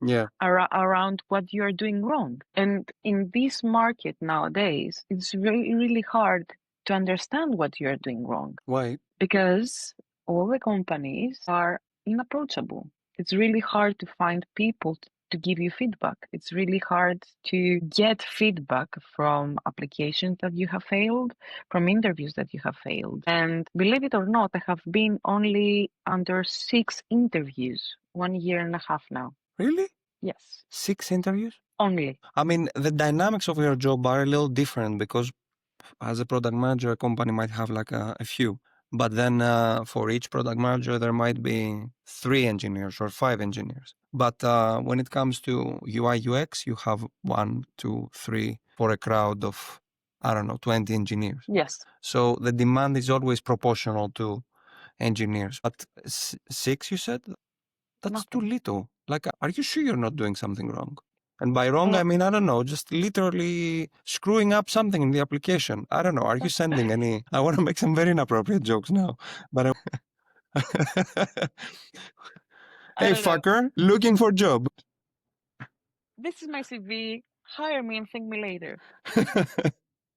Speaker 1: Yeah.
Speaker 2: around what you're doing wrong. And in this market nowadays, it's really, really hard to understand what you're doing wrong
Speaker 1: Why?
Speaker 2: because all the companies are inapproachable. It's really hard to find people to give you feedback. It's really hard to get feedback from applications that you have failed, from interviews that you have failed. And believe it or not, I have been only under 6 interviews, 1.5 years now.
Speaker 1: Really?
Speaker 2: Yes,
Speaker 1: 6 interviews?
Speaker 2: only.
Speaker 1: I mean, the dynamics of your job are a little different because as a product manager, a company might have like a few. But then for each product manager, there might be 3 engineers or 5 engineers. But when it comes to UI UX, you have 1, 2, 3 for a crowd of, I don't know, 20 engineers.
Speaker 2: Yes.
Speaker 1: So the demand is always proportional to engineers. But 6, you said? That's too
Speaker 2: Nothing.
Speaker 1: little. Like, are you sure you're not doing something wrong? And by wrong,
Speaker 2: No.
Speaker 1: I mean, I don't know, just literally screwing up something in the application. I don't know. Are you sending any? I want to make some very inappropriate jokes now, but
Speaker 2: I
Speaker 1: hey,
Speaker 2: don't know.
Speaker 1: fucker, looking for job.
Speaker 2: This is my CV. Hire me and thank me later.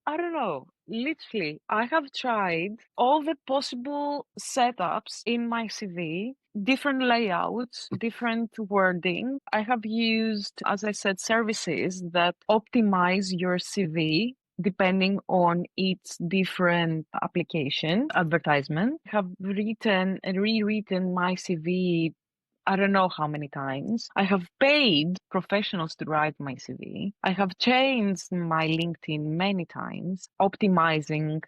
Speaker 2: I don't know. Literally, I have tried all the possible setups in my CV, different layouts, different wording. I have used, as I said, services that optimize your CV depending on its different application, advertisement. I have written and rewritten my CV I don't know how many times. I have paid professionals to write my CV. I have changed my LinkedIn many times, optimizing,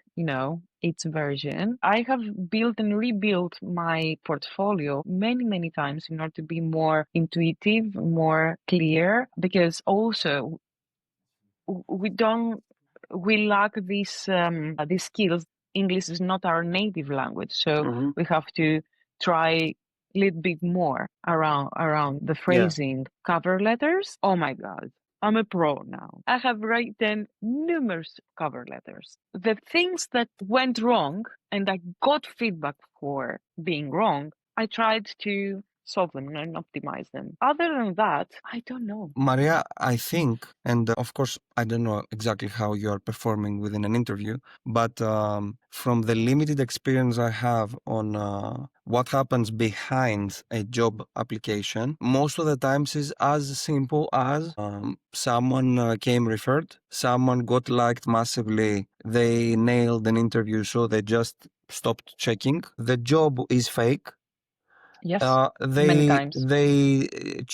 Speaker 2: its version. I have built and rebuilt my portfolio many, many times in order to be more intuitive, more clear, because also we lack these skills. English is not our native language, so
Speaker 1: Mhm.
Speaker 2: we have to try a little bit more around the
Speaker 1: Yeah.
Speaker 2: phrasing. Cover letters, oh my god, I'm a pro now. I have written numerous cover letters. The things that went wrong and I got feedback for being wrong, I tried to solve them and optimize them. Other than that, I don't know.
Speaker 1: Maria, I think, and of course, I don't know exactly how you are performing within an interview, but from the limited experience I have on what happens behind a job application, most of the times is as simple as someone came referred, someone got liked massively, they nailed an interview, so they just stopped checking. The job is fake.
Speaker 2: Yes, many
Speaker 1: They
Speaker 2: times.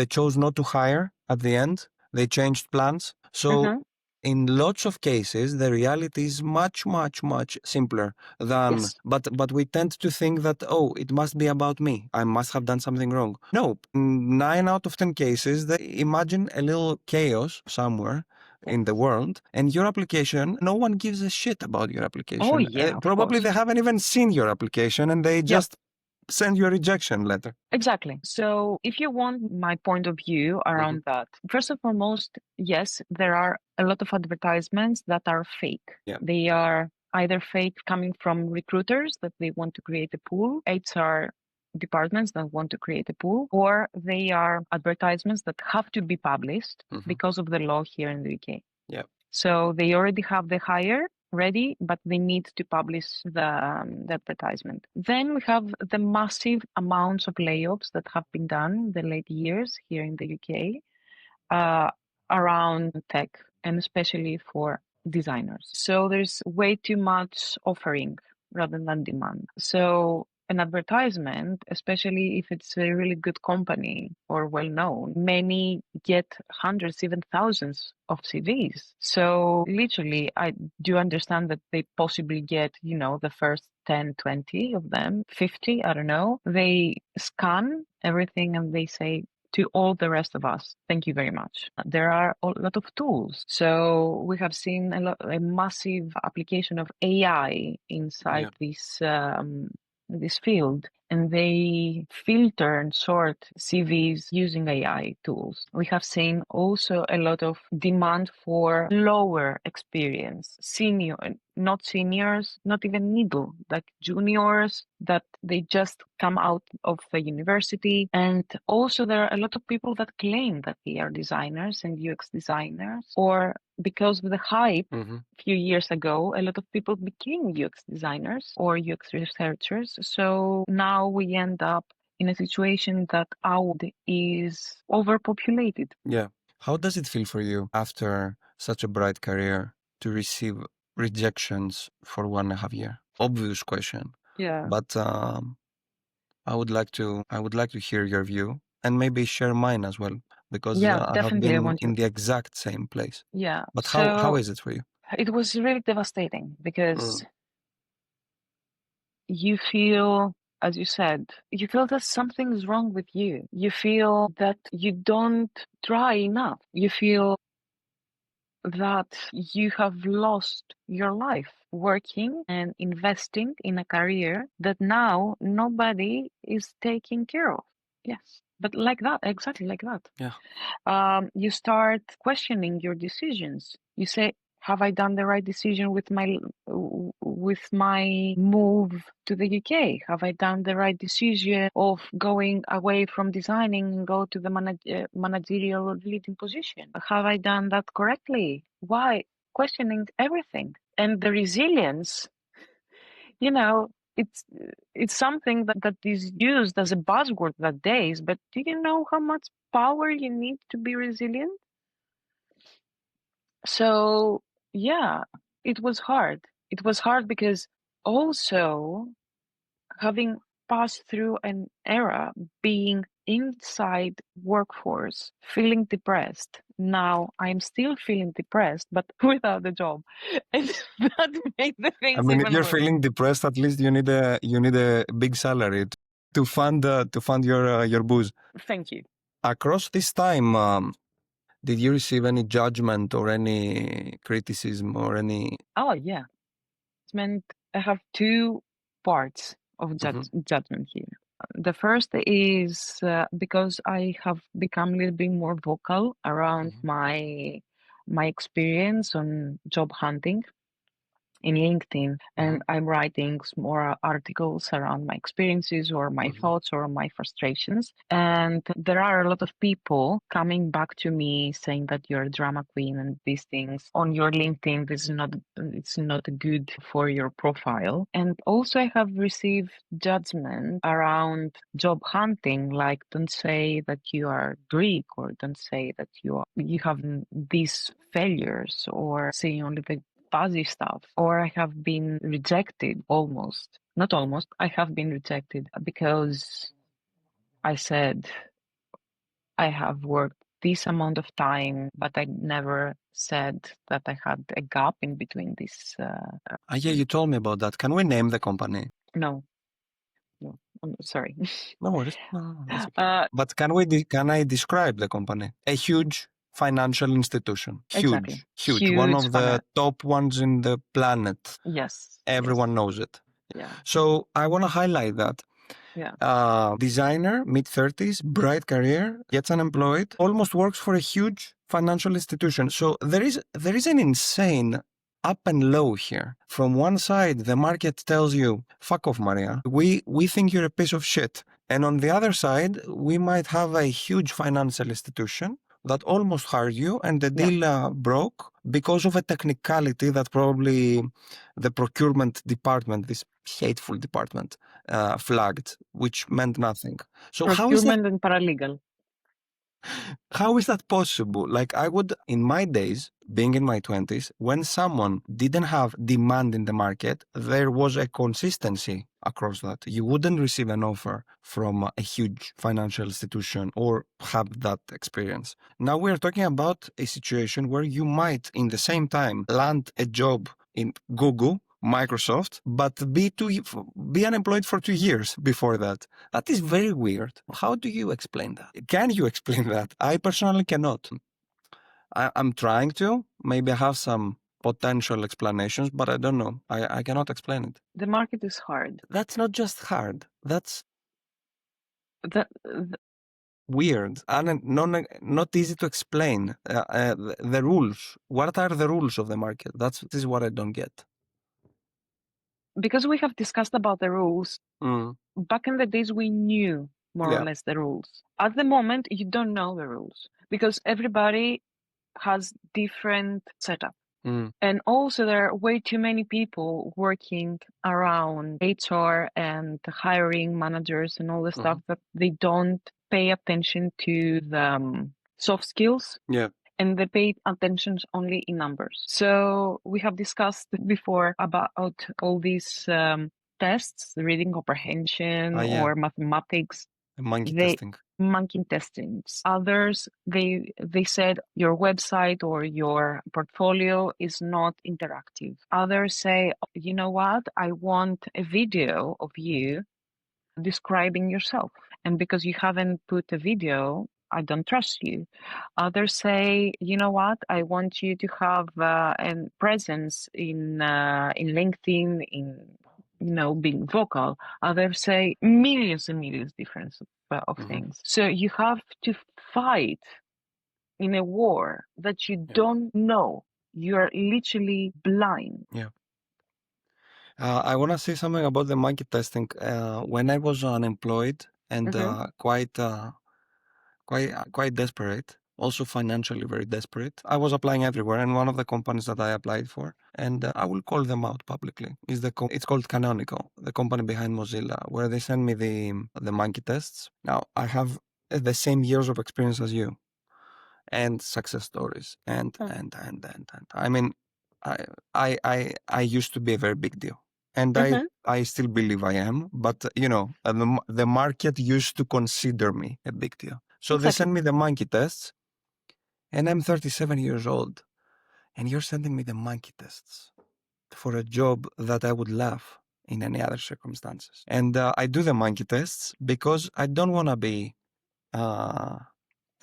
Speaker 1: chose not to hire at the end. They changed plans. So
Speaker 2: Mhm.
Speaker 1: in lots of cases, the reality is much, much, much simpler than.
Speaker 2: Yes.
Speaker 1: But we tend to think that it must be about me. I must have done something wrong. No, in 9 out of 10 cases, they imagine a little chaos somewhere in the
Speaker 2: Yes.
Speaker 1: world, and your application, no one gives a shit about your
Speaker 2: Oh
Speaker 1: application.
Speaker 2: yeah, of
Speaker 1: Probably
Speaker 2: course.
Speaker 1: they haven't even seen your application, and they
Speaker 2: Yeah,
Speaker 1: just send you a rejection letter.
Speaker 2: exactly. So if you want my point of view around that, first and foremost, yes, there are a lot of advertisements that are fake.
Speaker 1: Yeah.
Speaker 2: They are either fake coming from recruiters that they want to create a pool, HR departments that want to create a pool, or they are advertisements that have to be published because of the law here in the UK.
Speaker 1: Yeah.
Speaker 2: So they already have the hire ready, but they need to publish the advertisement. Then we have the massive amounts of layoffs that have been done in the late years here in the UK around tech and especially for designers. So there's way too much offering rather than demand. So an advertisement, especially if it's a really good company or well known, many get hundreds, even thousands of CVs. So literally, I do understand that they possibly get, the first 10, 20 of them, 50, I don't know. They scan everything and they say, to all the rest of us, thank you very much. There are a lot of tools. So we have seen a massive application of AI inside this field. and they filter and sort CVs using AI tools. We have seen also a lot of demand for lower experience, not seniors, not even middle, like juniors that they just come out of the university. And also there are a lot of people that claim that they are designers and UX designers, or because of the hype few years ago, a lot of people became UX designers or UX researchers. So now we end up in a situation that our is overpopulated.
Speaker 1: Yeah. How does it feel for you after such a bright career to receive rejections for 1.5 years? Obvious question,
Speaker 2: Yeah.
Speaker 1: but I would like to hear your view and maybe share mine as well, because
Speaker 2: Yeah,
Speaker 1: I have
Speaker 2: definitely. I
Speaker 1: been
Speaker 2: want
Speaker 1: in
Speaker 2: you.
Speaker 1: the exact same place.
Speaker 2: Yeah.
Speaker 1: But how
Speaker 2: So
Speaker 1: is it for you?
Speaker 2: it was really devastating because you feel, as you said, you feel that something's wrong with you. You feel that you don't try enough. You feel that you have lost your life working and investing in a career that now nobody is taking care of. Yes. But like that, exactly like that.
Speaker 1: Yeah.
Speaker 2: You start questioning your decisions. You say, have I done the right decision with my move to the UK? Have I done the right decision of going away from designing and go to the managerial leading position? Have I done that correctly? Why? Questioning everything. And the resilience, you know, it's something that is used as a buzzword that days, but do you know how much power you need to be resilient? So yeah, it was hard. It was hard because also having passed through an era being inside workforce, feeling depressed. Now I'm still feeling depressed, but without a job. And that made the
Speaker 1: I
Speaker 2: things
Speaker 1: mean, if
Speaker 2: even
Speaker 1: you're
Speaker 2: worse.
Speaker 1: feeling depressed, at least you need a big salary to fund your booze.
Speaker 2: Thank you.
Speaker 1: Across this time, did you receive any judgment or any criticism or any?
Speaker 2: Oh yeah. Judgment. I have two parts of judgment here. The first is because I have become a little bit more vocal around my experience on job hunting in LinkedIn, and I'm writing more articles around my experiences or my thoughts or my frustrations. And there are a lot of people coming back to me saying that you're a drama queen and these things on your LinkedIn. It's not good for your profile. And also, I have received judgment around job hunting, like don't say that you are Greek or don't say that you have these failures or say only the fuzzy stuff, or I have been rejected almost. Not almost, I have been rejected because I said I have worked this amount of time, but I never said that I had a gap in between this.
Speaker 1: Yeah, you told me about that. Can we name the company?
Speaker 2: No, I'm sorry.
Speaker 1: No worries. No, that's okay. But can I describe the company? A huge financial institution.
Speaker 2: Exactly.
Speaker 1: Huge. One of the top ones in the planet.
Speaker 2: Yes.
Speaker 1: Everyone knows it.
Speaker 2: Yeah.
Speaker 1: So I want to highlight that.
Speaker 2: Yeah.
Speaker 1: Designer, mid-30s, bright career, gets unemployed, almost works for a huge financial institution. So there is an insane up and low here. From one side, the market tells you, fuck off, Maria. We think you're a piece of shit. And on the other side, we might have a huge financial institution that almost hired you and the deal broke because of a technicality that probably the procurement department, this hateful department, flagged, which meant nothing. So
Speaker 2: procurement and paralegal.
Speaker 1: How is that possible? Like I would, in my days, being in my 20s, when someone didn't have demand in the market, there was a consistency across that. You wouldn't receive an offer from a huge financial institution or have that experience. Now we're talking about a situation where you might, in the same time, land a job in Google, Microsoft, but be unemployed for 2 years before that. That is very weird. How do you explain that? Can you explain that? I personally cannot. I'm trying to. Maybe I have some potential explanations, but I don't know. I cannot explain it.
Speaker 2: The market is hard.
Speaker 1: That's not just hard. That's Weird and not easy to explain. The rules. What are the rules of the market? This is what I don't get.
Speaker 2: Because we have discussed about the rules, back in the days we knew more or less the rules. At the moment, you don't know the rules because everybody has different setup. And also there are way too many people working around HR and hiring managers and all the stuff that they don't pay attention to the soft skills.
Speaker 1: Yeah.
Speaker 2: And they pay attention only in numbers. So we have discussed before about all these tests, reading comprehension or mathematics.
Speaker 1: Monkey testing.
Speaker 2: Monkey testing. Others, they said your website or your portfolio is not interactive. Others say, you know what, I want a video of you describing yourself. And because you haven't put a video, I don't trust you. Others say, you know what, I want you to have a presence in LinkedIn, being vocal. Others say millions and millions difference of things. So you have to fight in a war that you don't know. You're literally blind.
Speaker 1: Yeah. I want to say something about the monkey testing. When I was unemployed and quite desperate, also financially very desperate, I was applying everywhere. And one of the companies that I applied for, and I will call them out publicly, it's called Canonical, the company behind Mozilla, where they send me the monkey tests. Now I have the same years of experience as you, and success stories, and. I mean, I used to be a very big deal. And I still believe I am, but the market used to consider me a big deal. So they send me the monkey tests, and I'm 37 years old, and you're sending me the monkey tests for a job that I would love in any other circumstances. And I do the monkey tests because I don't want to be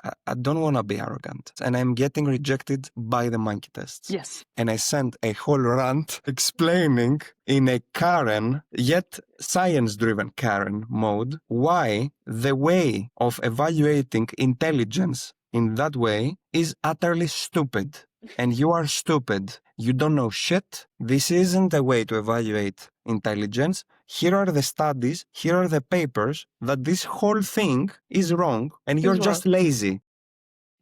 Speaker 1: I don't want to be arrogant, and I'm getting rejected by the monkey tests.
Speaker 2: Yes.
Speaker 1: And I sent a whole rant explaining in a Karen, yet science-driven Karen mode, why the way of evaluating intelligence in that way is utterly stupid. And you are stupid. You don't know shit. This isn't a way to evaluate intelligence. Here are the studies, here are the papers that this whole thing is wrong and you're just lazy.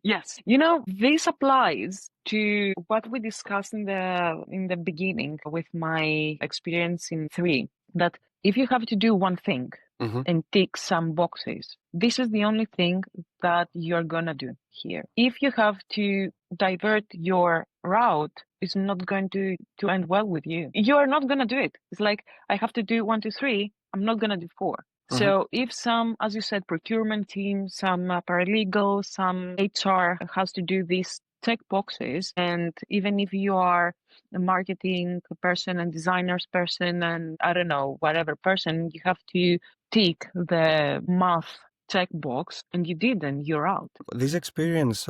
Speaker 2: Yes. This applies to what we discussed in the beginning with my experience in 3, that if you have to do one thing and tick some boxes, this is the only thing that you're gonna do here. If you have to divert your route, it's not going to end well with you. You are not gonna do it. It's like, I have to do 1, 2, 3, I'm not gonna do 4. So if some, as you said, procurement team, some paralegal, some HR has to do these check boxes, and even if you are a marketing person and designers person and I don't know, whatever person, you have to tick the math checkbox, and you did, and you're out.
Speaker 1: This experience,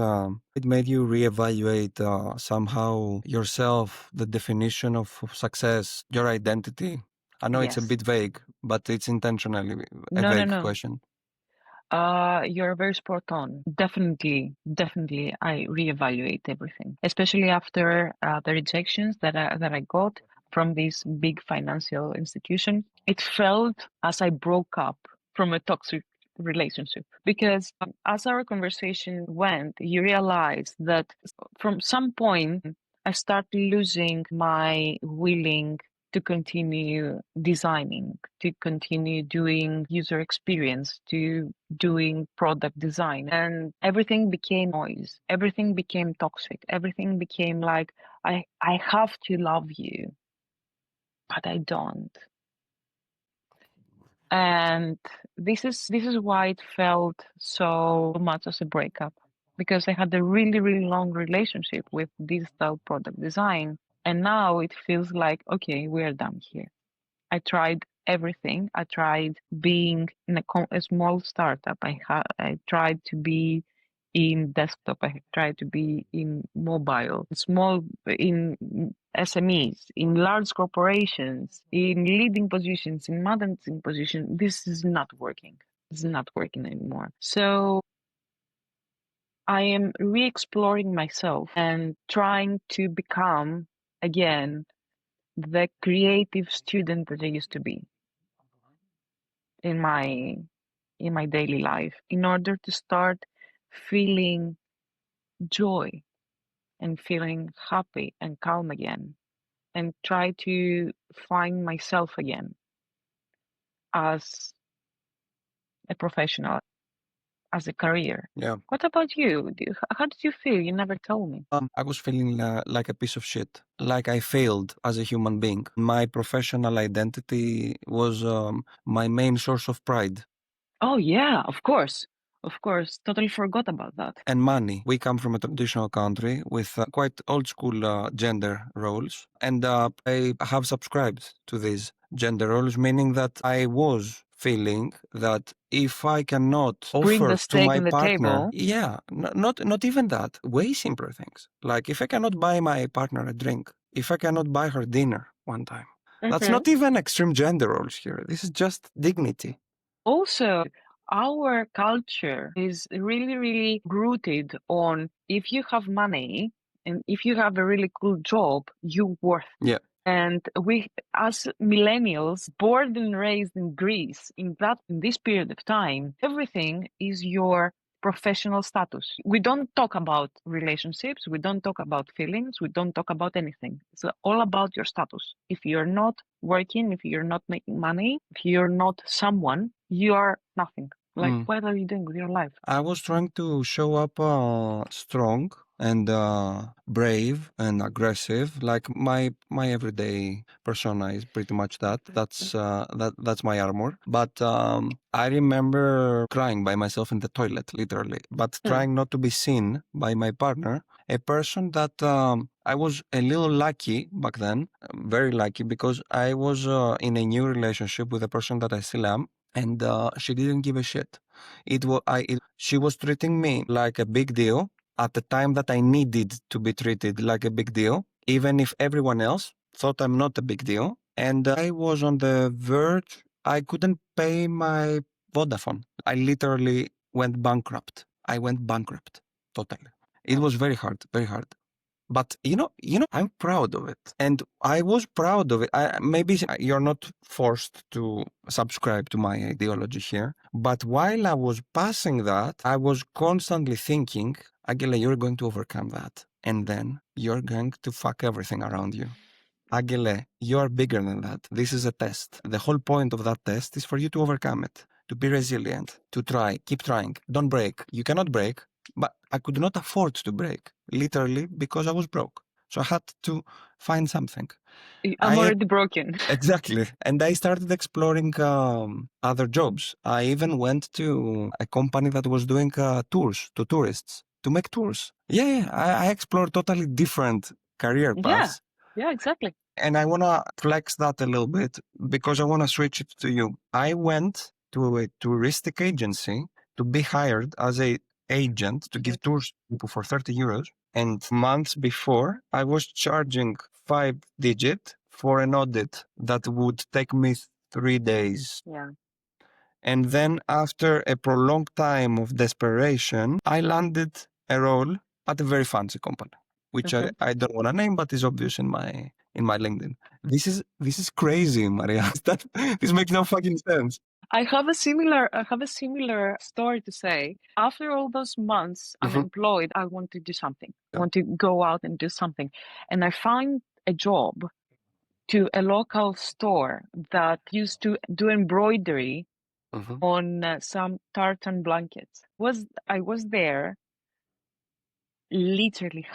Speaker 1: it made you reevaluate somehow yourself, the definition of success, your identity. I know it's a bit vague, but it's intentionally a vague question.
Speaker 2: You're very spot on. Definitely, I reevaluate everything, especially after the rejections that I got from this big financial institution. It felt as I broke up from a toxic relationship, because as our conversation went, you realize that from some point I start losing my willing to continue designing, to continue doing user experience, to doing product design. And everything became noise. Everything became toxic. Everything became like, I have to love you, but I don't. And this is why it felt so much as a breakup, because I had a really, really long relationship with digital product design. And now it feels like, okay, we're done here. I tried everything. I tried being in a small startup. I tried to be in desktop. I tried to be in mobile, in SMEs, in large corporations, in leading positions, in managing positions. This is not working. It's not working anymore. So I am re-exploring myself and trying to become again the creative student that I used to be in my daily life in order to start feeling joy and feeling happy and calm again and try to find myself again as a professional, as a career.
Speaker 1: Yeah.
Speaker 2: What about you? How did you feel? You never told me.
Speaker 1: I was feeling like a piece of shit, like I failed as a human being. My professional identity was my main source of pride.
Speaker 2: Oh, yeah, of course. Of course. Totally forgot about that.
Speaker 1: And money. We come from a traditional country with quite old school gender roles. And I have subscribed to these gender roles, meaning that I was feeling that if I cannot
Speaker 2: Bring
Speaker 1: offer
Speaker 2: the
Speaker 1: to
Speaker 2: steak
Speaker 1: my
Speaker 2: on the
Speaker 1: partner,
Speaker 2: table.
Speaker 1: yeah, not even that, way simpler things. Like if I cannot buy my partner a drink, if I cannot buy her dinner one time, that's
Speaker 2: Mhm.
Speaker 1: not even extreme gender roles here. This is just dignity.
Speaker 2: Also, our culture is really, really rooted on if you have money and if you have a really cool job, you're worth.
Speaker 1: Yeah.
Speaker 2: And we, as millennials, born and raised in Greece, in this period of time, everything is your professional status. We don't talk about relationships. We don't talk about feelings. We don't talk about anything. It's all about your status. If you're not working, if you're not making money, if you're not someone, you are nothing. Like, what are you doing with your life?
Speaker 1: I was trying to show up strong and brave and aggressive. Like my everyday persona is pretty much that. That's my armor. But I remember crying by myself in the toilet, literally. But trying not to be seen by my partner, a person that I was a little lucky back then, very lucky, because I was in a new relationship with a person that I still am, and she didn't give a shit. She was treating me like a big deal at the time that I needed to be treated like a big deal, even if everyone else thought I'm not a big deal. And I was on the verge. I couldn't pay my Vodafone. I literally went bankrupt. I went bankrupt totally. It was very hard, very hard. But I'm proud of it, and I was proud of it. Maybe you're not forced to subscribe to my ideology here, but while I was passing that, I was constantly thinking, Agela, you're going to overcome that, and then you're going to fuck everything around you. Agile, you are bigger than that. This is a test. The whole point of that test is for you to overcome it, to be resilient, to try, keep trying, don't break. You cannot break, but I could not afford to break, literally, because I was broke. So I had to find something.
Speaker 2: I'm
Speaker 1: I
Speaker 2: already broken.
Speaker 1: Exactly. And I started exploring other jobs. I even went to a company that was doing tours to tourists to make tours. Yeah. I explored totally different career
Speaker 2: Yeah,
Speaker 1: paths.
Speaker 2: yeah, exactly.
Speaker 1: And I want to flex that a little bit because I want to switch it to you. I went to a touristic agency to be hired as a agent to give tours to people for 30 euros. And months before, I was charging 5 digit for an audit that would take me 3 days.
Speaker 2: Yeah.
Speaker 1: And then after a prolonged time of desperation, I landed a role at a very fancy company, which I don't want to name, but is obvious in my LinkedIn. This is crazy, Maria. This makes no fucking sense.
Speaker 2: I have a similar story to say. After all those months unemployed, I want to do something. I want to go out and do something. And I find a job to a local store that used to do embroidery on some tartan blankets. I was there literally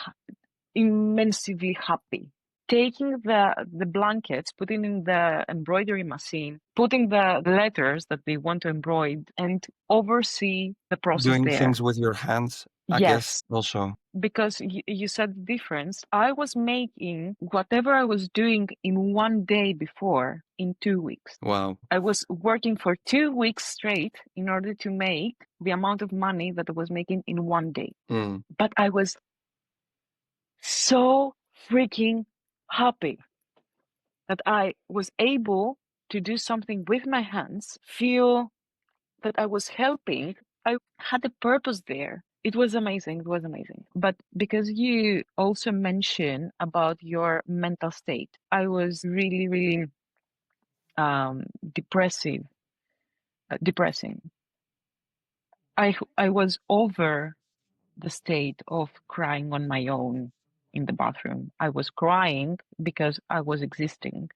Speaker 2: immensely happy. Taking the blankets, putting in the embroidery machine, putting the letters that they want to embroider, and oversee the process
Speaker 1: Doing
Speaker 2: there.
Speaker 1: things with your hands, I guess,
Speaker 2: Yes,
Speaker 1: also.
Speaker 2: because you said the difference. I was making whatever I was doing in one day before in 2 weeks.
Speaker 1: Wow.
Speaker 2: I was working for 2 weeks straight in order to make the amount of money that I was making in one day. But I was so freaking happy that I was able to do something with my hands, feel that I was helping, I had a purpose there. It was amazing. It was amazing. But because you also mentioned about your mental state, I was really, really depressing. I was over the state of crying on my own in the bathroom. I was crying because I was existing.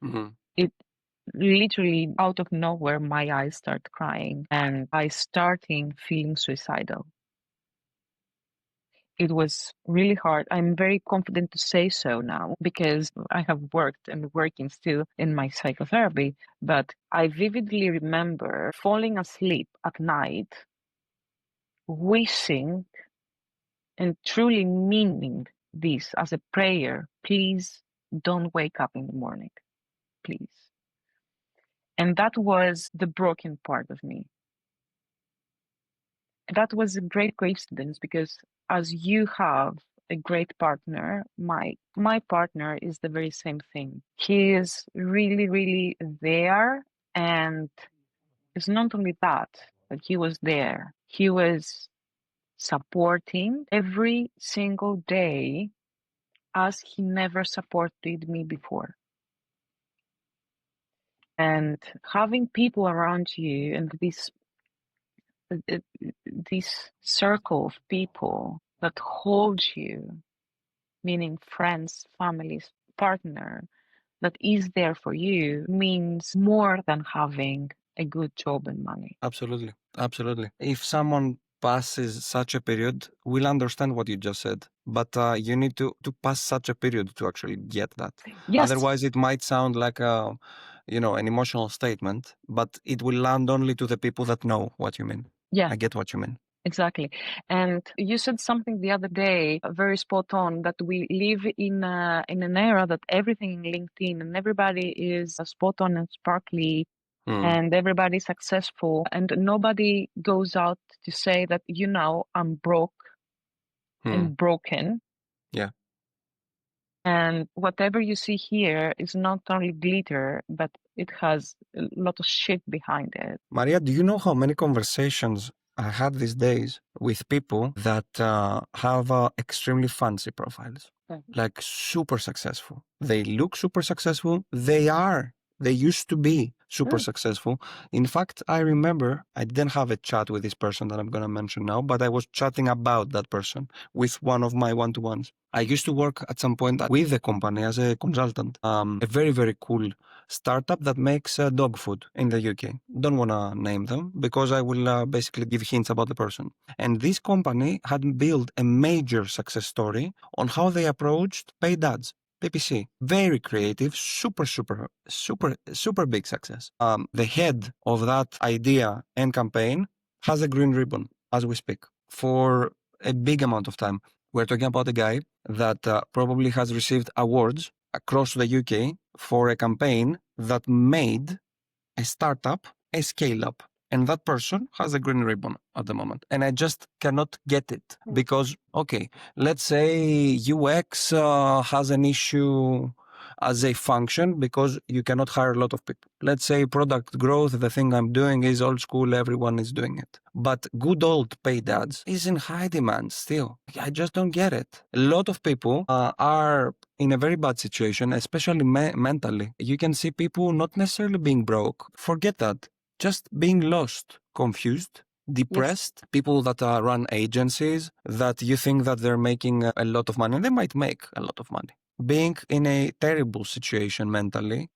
Speaker 1: Mm-hmm.
Speaker 2: It literally out of nowhere, my eyes start crying and I starting feeling suicidal. It was really hard. I'm very confident to say so now because I have worked and working still in my psychotherapy. But I vividly remember falling asleep at night, wishing and truly meaning this as a prayer. Please don't wake up in the morning, please. And that was the broken part of me. That was a great coincidence because as you have a great partner, my partner is the very same thing. He is really, really there, and it's not only that, but he was there. He was supporting every single day as he never supported me before. And having people around you and this circle of people that hold you, meaning friends, families, partner, that is there for you means more than having a good job and money.
Speaker 1: Absolutely. Absolutely. If someone passes such a period, we'll understand what you just said. But you need to pass such a period to actually get that.
Speaker 2: Yes.
Speaker 1: Otherwise, it might sound like an emotional statement, but it will land only to the people that know what you mean.
Speaker 2: Yeah.
Speaker 1: I get what you mean.
Speaker 2: Exactly. And you said something the other day, very spot on, that we live in an era that everything in LinkedIn and everybody is spot on and sparkly and everybody successful and nobody goes out to say that, I'm broke and broken.
Speaker 1: Yeah.
Speaker 2: And whatever you see here is not only glitter, but it has a lot of shit behind it.
Speaker 1: Maria, do you know how many conversations I had these days with people that have extremely fancy profiles, like super successful? They look super successful. They used to be super successful. In fact, I remember I didn't have a chat with this person that I'm going to mention now, but I was chatting about that person with one of my one-to-ones. I used to work at some point with the company as a consultant, a very, very cool startup that makes dog food in the UK. Don't want to name them because I will basically give hints about the person. And this company had built a major success story on how they approached paid ads. PPC, very creative, super big success. The head of that idea and campaign has a green ribbon as we speak for a big amount of time. We're talking about a guy that probably has received awards across the UK for a campaign that made a startup a scale up. And that person has a green ribbon at the moment. And I just cannot get it because, okay, let's say UX has an issue as a function because you cannot hire a lot of people. Let's say product growth, the thing I'm doing is old school, everyone is doing it. But good old paid ads is in high demand still. I just don't get it. A lot of people are in a very bad situation, especially mentally. You can see people not necessarily being broke. Forget that. Just being lost, confused, depressed, people that run agencies that you think that they're making a lot of money, and they might make a lot of money. Being in a terrible situation mentally,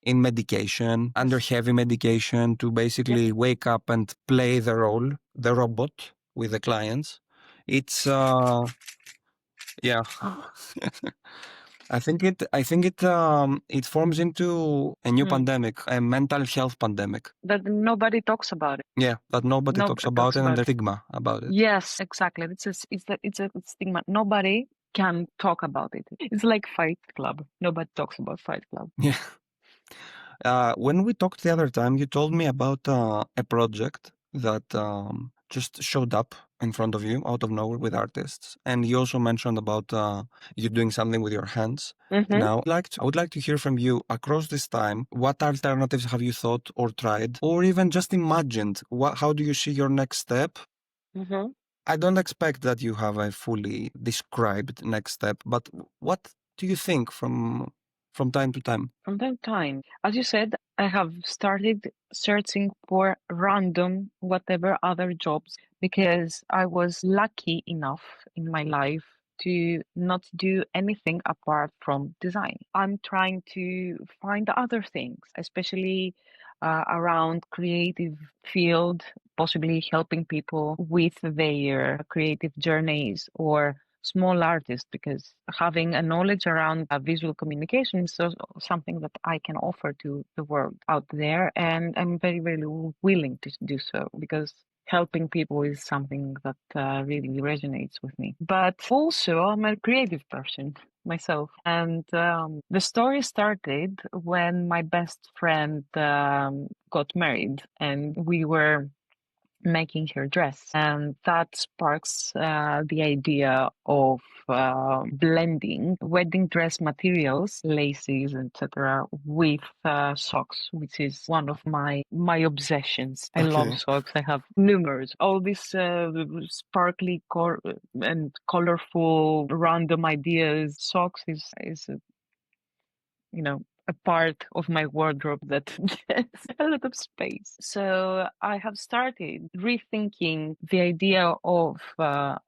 Speaker 1: in medication, under heavy medication to basically wake up and play the role, the robot with the clients. It's yeah. I think it forms into a new pandemic, a mental health pandemic.
Speaker 2: That nobody talks about it.
Speaker 1: Yeah, that nobody talks about it, and there's stigma about it.
Speaker 2: Yes, exactly. It's a stigma. Nobody can talk about it. It's like Fight Club. Nobody talks about Fight Club.
Speaker 1: Yeah. When we talked the other time, you told me about a project that just showed up in front of you out of nowhere with artists. And you also mentioned about you doing something with your hands. Now, I would like to hear from you across this time. What alternatives have you thought or tried, or even just imagined? How do you see your next step? I don't expect that you have a fully described next step, but what do you think from time to time?
Speaker 2: From that time, as you said, I have started searching for random, whatever other jobs because I was lucky enough in my life to not do anything apart from design. I'm trying to find other things, especially around creative field, possibly helping people with their creative journeys or small artists, because having a knowledge around visual communication is something that I can offer to the world out there, and I'm very, very willing to do so because helping people is something that really resonates with me. But also, I'm a creative person myself, and the story started when my best friend got married, and we were making her dress, and that sparks the idea of blending wedding dress materials, laces, etc., with socks, which is one of my obsessions. I love socks. I have numerous. All these sparkly and colorful random ideas. Socks is a part of my wardrobe that gets a lot of space. So I have started rethinking the idea of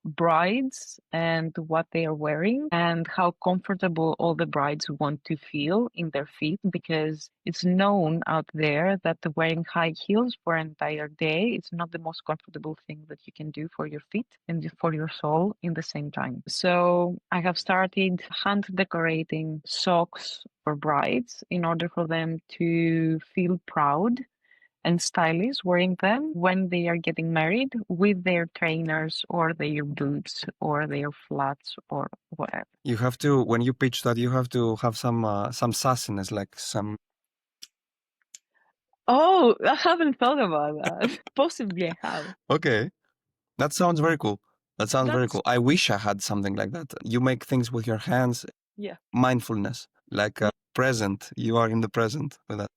Speaker 2: brides and what they are wearing and how comfortable all the brides want to feel in their feet, because it's known out there that wearing high heels for an entire day is not the most comfortable thing that you can do for your feet and for your soul in the same time. So I have started hand decorating socks for brides in order for them to feel proud and stylish wearing them when they are getting married with their trainers or their boots or their flats or whatever.
Speaker 1: You have to, when you pitch that, you have to have some sassiness, like some.
Speaker 2: Oh, I haven't thought about that. Possibly I have.
Speaker 1: Okay, that sounds very cool. That sounds very cool. I wish I had something like that. You make things with your hands.
Speaker 2: Yeah.
Speaker 1: Mindfulness, like present. You are in the present with that.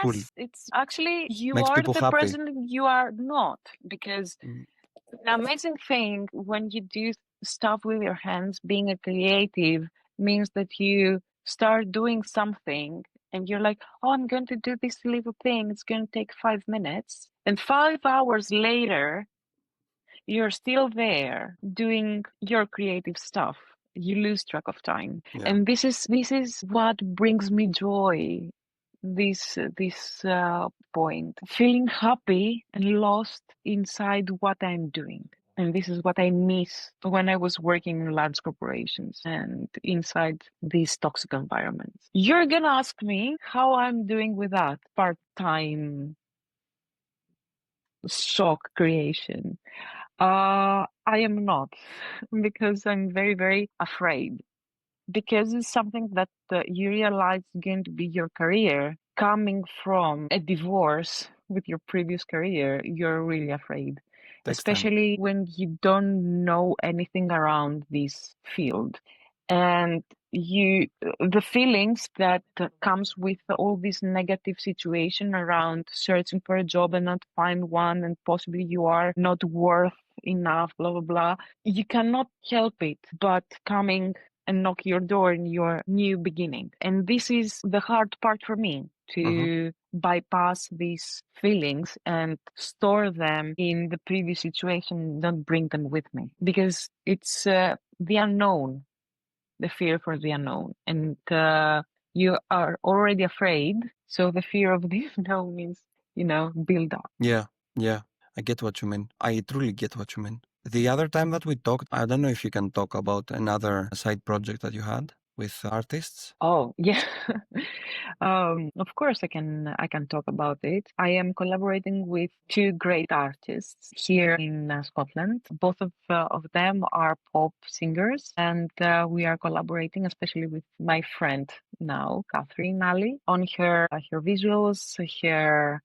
Speaker 1: Cool.
Speaker 2: Yes, it's actually you
Speaker 1: Makes
Speaker 2: are
Speaker 1: people
Speaker 2: the
Speaker 1: happy.
Speaker 2: present and you are not, because the amazing thing when you do stuff with your hands, being a creative means that you start doing something and you're like, oh, I'm going to do this little thing. It's going to take 5 minutes. And 5 hours later, you're still there doing your creative stuff. You lose track of time.
Speaker 1: Yeah.
Speaker 2: And this is what brings me joy. This point, feeling happy and lost inside what I'm doing. And this is what I miss when I was working in large corporations and inside these toxic environments. You're gonna ask me how I'm doing with that part-time sock creation. I am not, because I'm very, very afraid. Because it's something that you realize is going to be your career. Coming from a divorce with your previous career, you're really afraid.
Speaker 1: Takes time.
Speaker 2: Especially when you don't know anything around this field. And the feelings that comes with all this negative situation around searching for a job and not find one, and possibly you are not worth enough, blah, blah, blah. You cannot help it but coming and knock your door in your new beginning. And this is the hard part for me, to bypass these feelings and store them in the previous situation, not bring them with me, because it's the unknown, the fear for the unknown. And you are already afraid. So the fear of the unknown is, build up.
Speaker 1: Yeah, yeah. I get what you mean. I truly get what you mean. The other time that we talked, I don't know if you can talk about another side project that you had with artists.
Speaker 2: Oh, yeah. Of course, I can talk about it. I am collaborating with two great artists here in Scotland. Both of them are pop singers, and we are collaborating, especially with my friend now, Catherine Ali, on her visuals, her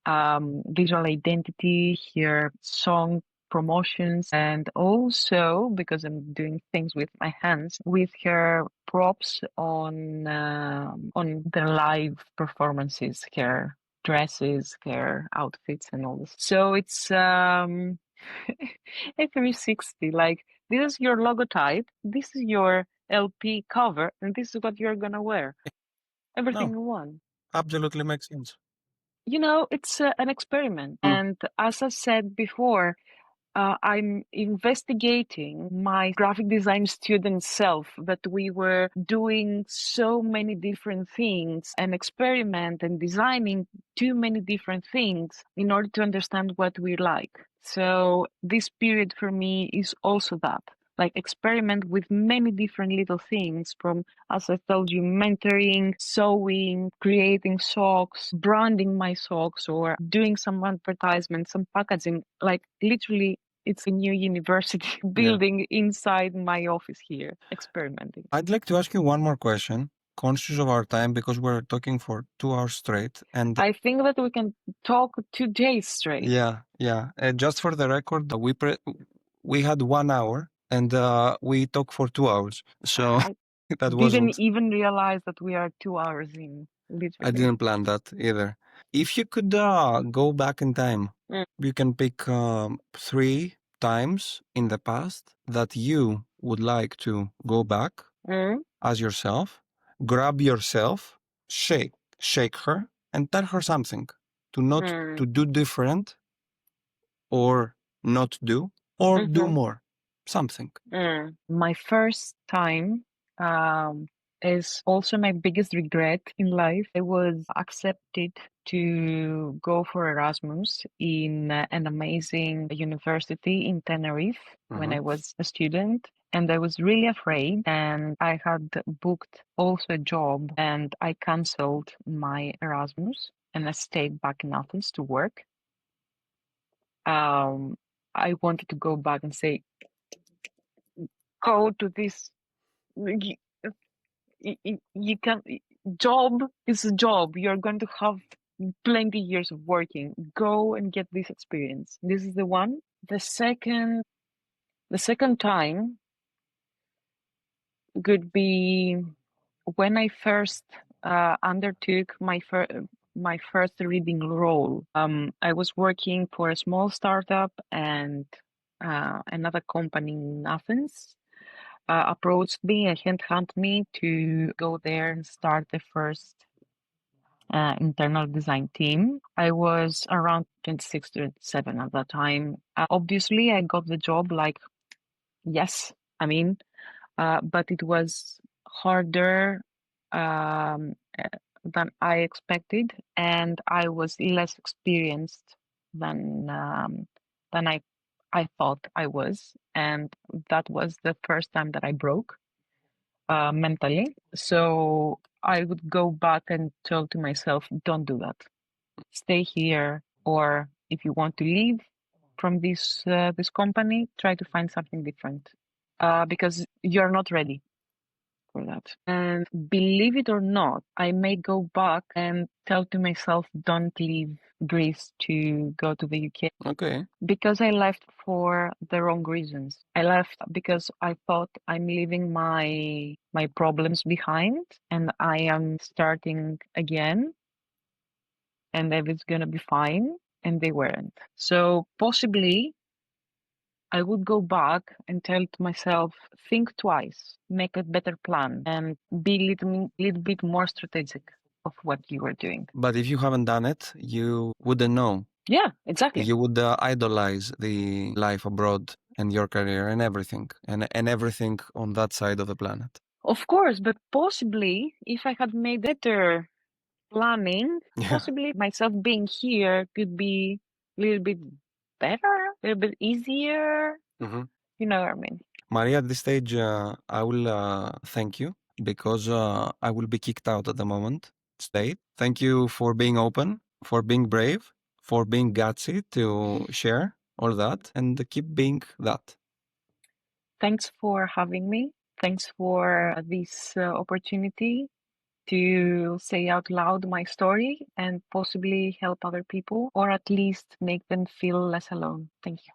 Speaker 2: visual identity, her song promotions, and also because I'm doing things with my hands, with her props on the live performances, her dresses, her outfits, and all this. So it's a 360. Like, this is your logotype, this is your LP cover, and this is what you're gonna wear. Everything
Speaker 1: No,
Speaker 2: in one.
Speaker 1: absolutely makes sense.
Speaker 2: It's an experiment.
Speaker 1: Mm.
Speaker 2: And as I said before, I'm investigating my graphic design student self, that we were doing so many different things and experiment and designing too many different things in order to understand what we like. So this period for me is also that, like, experiment with many different little things, from, as I told you, mentoring, sewing, creating socks, branding my socks, or doing some advertisements, some packaging, like literally it's a new university
Speaker 1: Yeah.
Speaker 2: building inside my office here, experimenting.
Speaker 1: I'd like to ask you one more question, conscious of our time, because we're talking for 2 hours straight. And
Speaker 2: I think that we can talk 2 days straight.
Speaker 1: yeah. Just for the record, we had 1 hour and we talked for 2 hours. So
Speaker 2: I
Speaker 1: that
Speaker 2: didn't
Speaker 1: wasn't.
Speaker 2: even realize that we are 2 hours in,
Speaker 1: I
Speaker 2: literally.
Speaker 1: didn't plan that either. If you could go back in time, you can pick 3 times in the past that you would like to go back as yourself, grab yourself, shake her, and tell her something to not to do different, or not do, or do more, something.
Speaker 2: My first time is also my biggest regret in life. I was accepted to go for Erasmus in an amazing university in Tenerife when I was a student. And I was really afraid, and I had booked also a job, and I canceled my Erasmus and I stayed back in Athens to work. I wanted to go back and say, go to this. You, you can. Job is a job. You're going to have plenty years of working. Go and get this experience. This is the one. The second time could be when I first undertook my first reading role. I was working for a small startup, and another company in Athens approached me and headhunted me to go there and start the first internal design team. I was around 26 to 27 at that time. Obviously, I got the job, like, yes, but it was harder than I expected, and I was less experienced than I thought I was, and that was the first time that I broke mentally. So I would go back and tell to myself, don't do that. Stay here, or if you want to leave from this company, try to find something different, because you're not ready for that. And believe it or not, I may go back and tell to myself, don't leave Greece to go to the UK.
Speaker 1: Okay.
Speaker 2: Because I left for the wrong reasons. I left because I thought I'm leaving my problems behind and I am starting again and everything's gonna be fine, and they weren't. So possibly I would go back and tell to myself, think twice, make a better plan, and be little bit more strategic of what you are doing.
Speaker 1: But if you haven't done it, you wouldn't know.
Speaker 2: Yeah, exactly.
Speaker 1: You would idolize the life abroad and your career and everything, and everything on that side of the planet.
Speaker 2: Of course, but possibly if I had made better planning,
Speaker 1: Yeah.
Speaker 2: possibly myself being here could be a little bit better, a little bit easier. You know what I mean?
Speaker 1: Maria, at this stage, I will thank you because I will be kicked out at the moment. Stay. Thank you for being open, for being brave, for being gutsy to share all that, and keep being that.
Speaker 2: Thanks for having me. Thanks for this opportunity to say out loud my story and possibly help other people, or at least make them feel less alone. Thank you.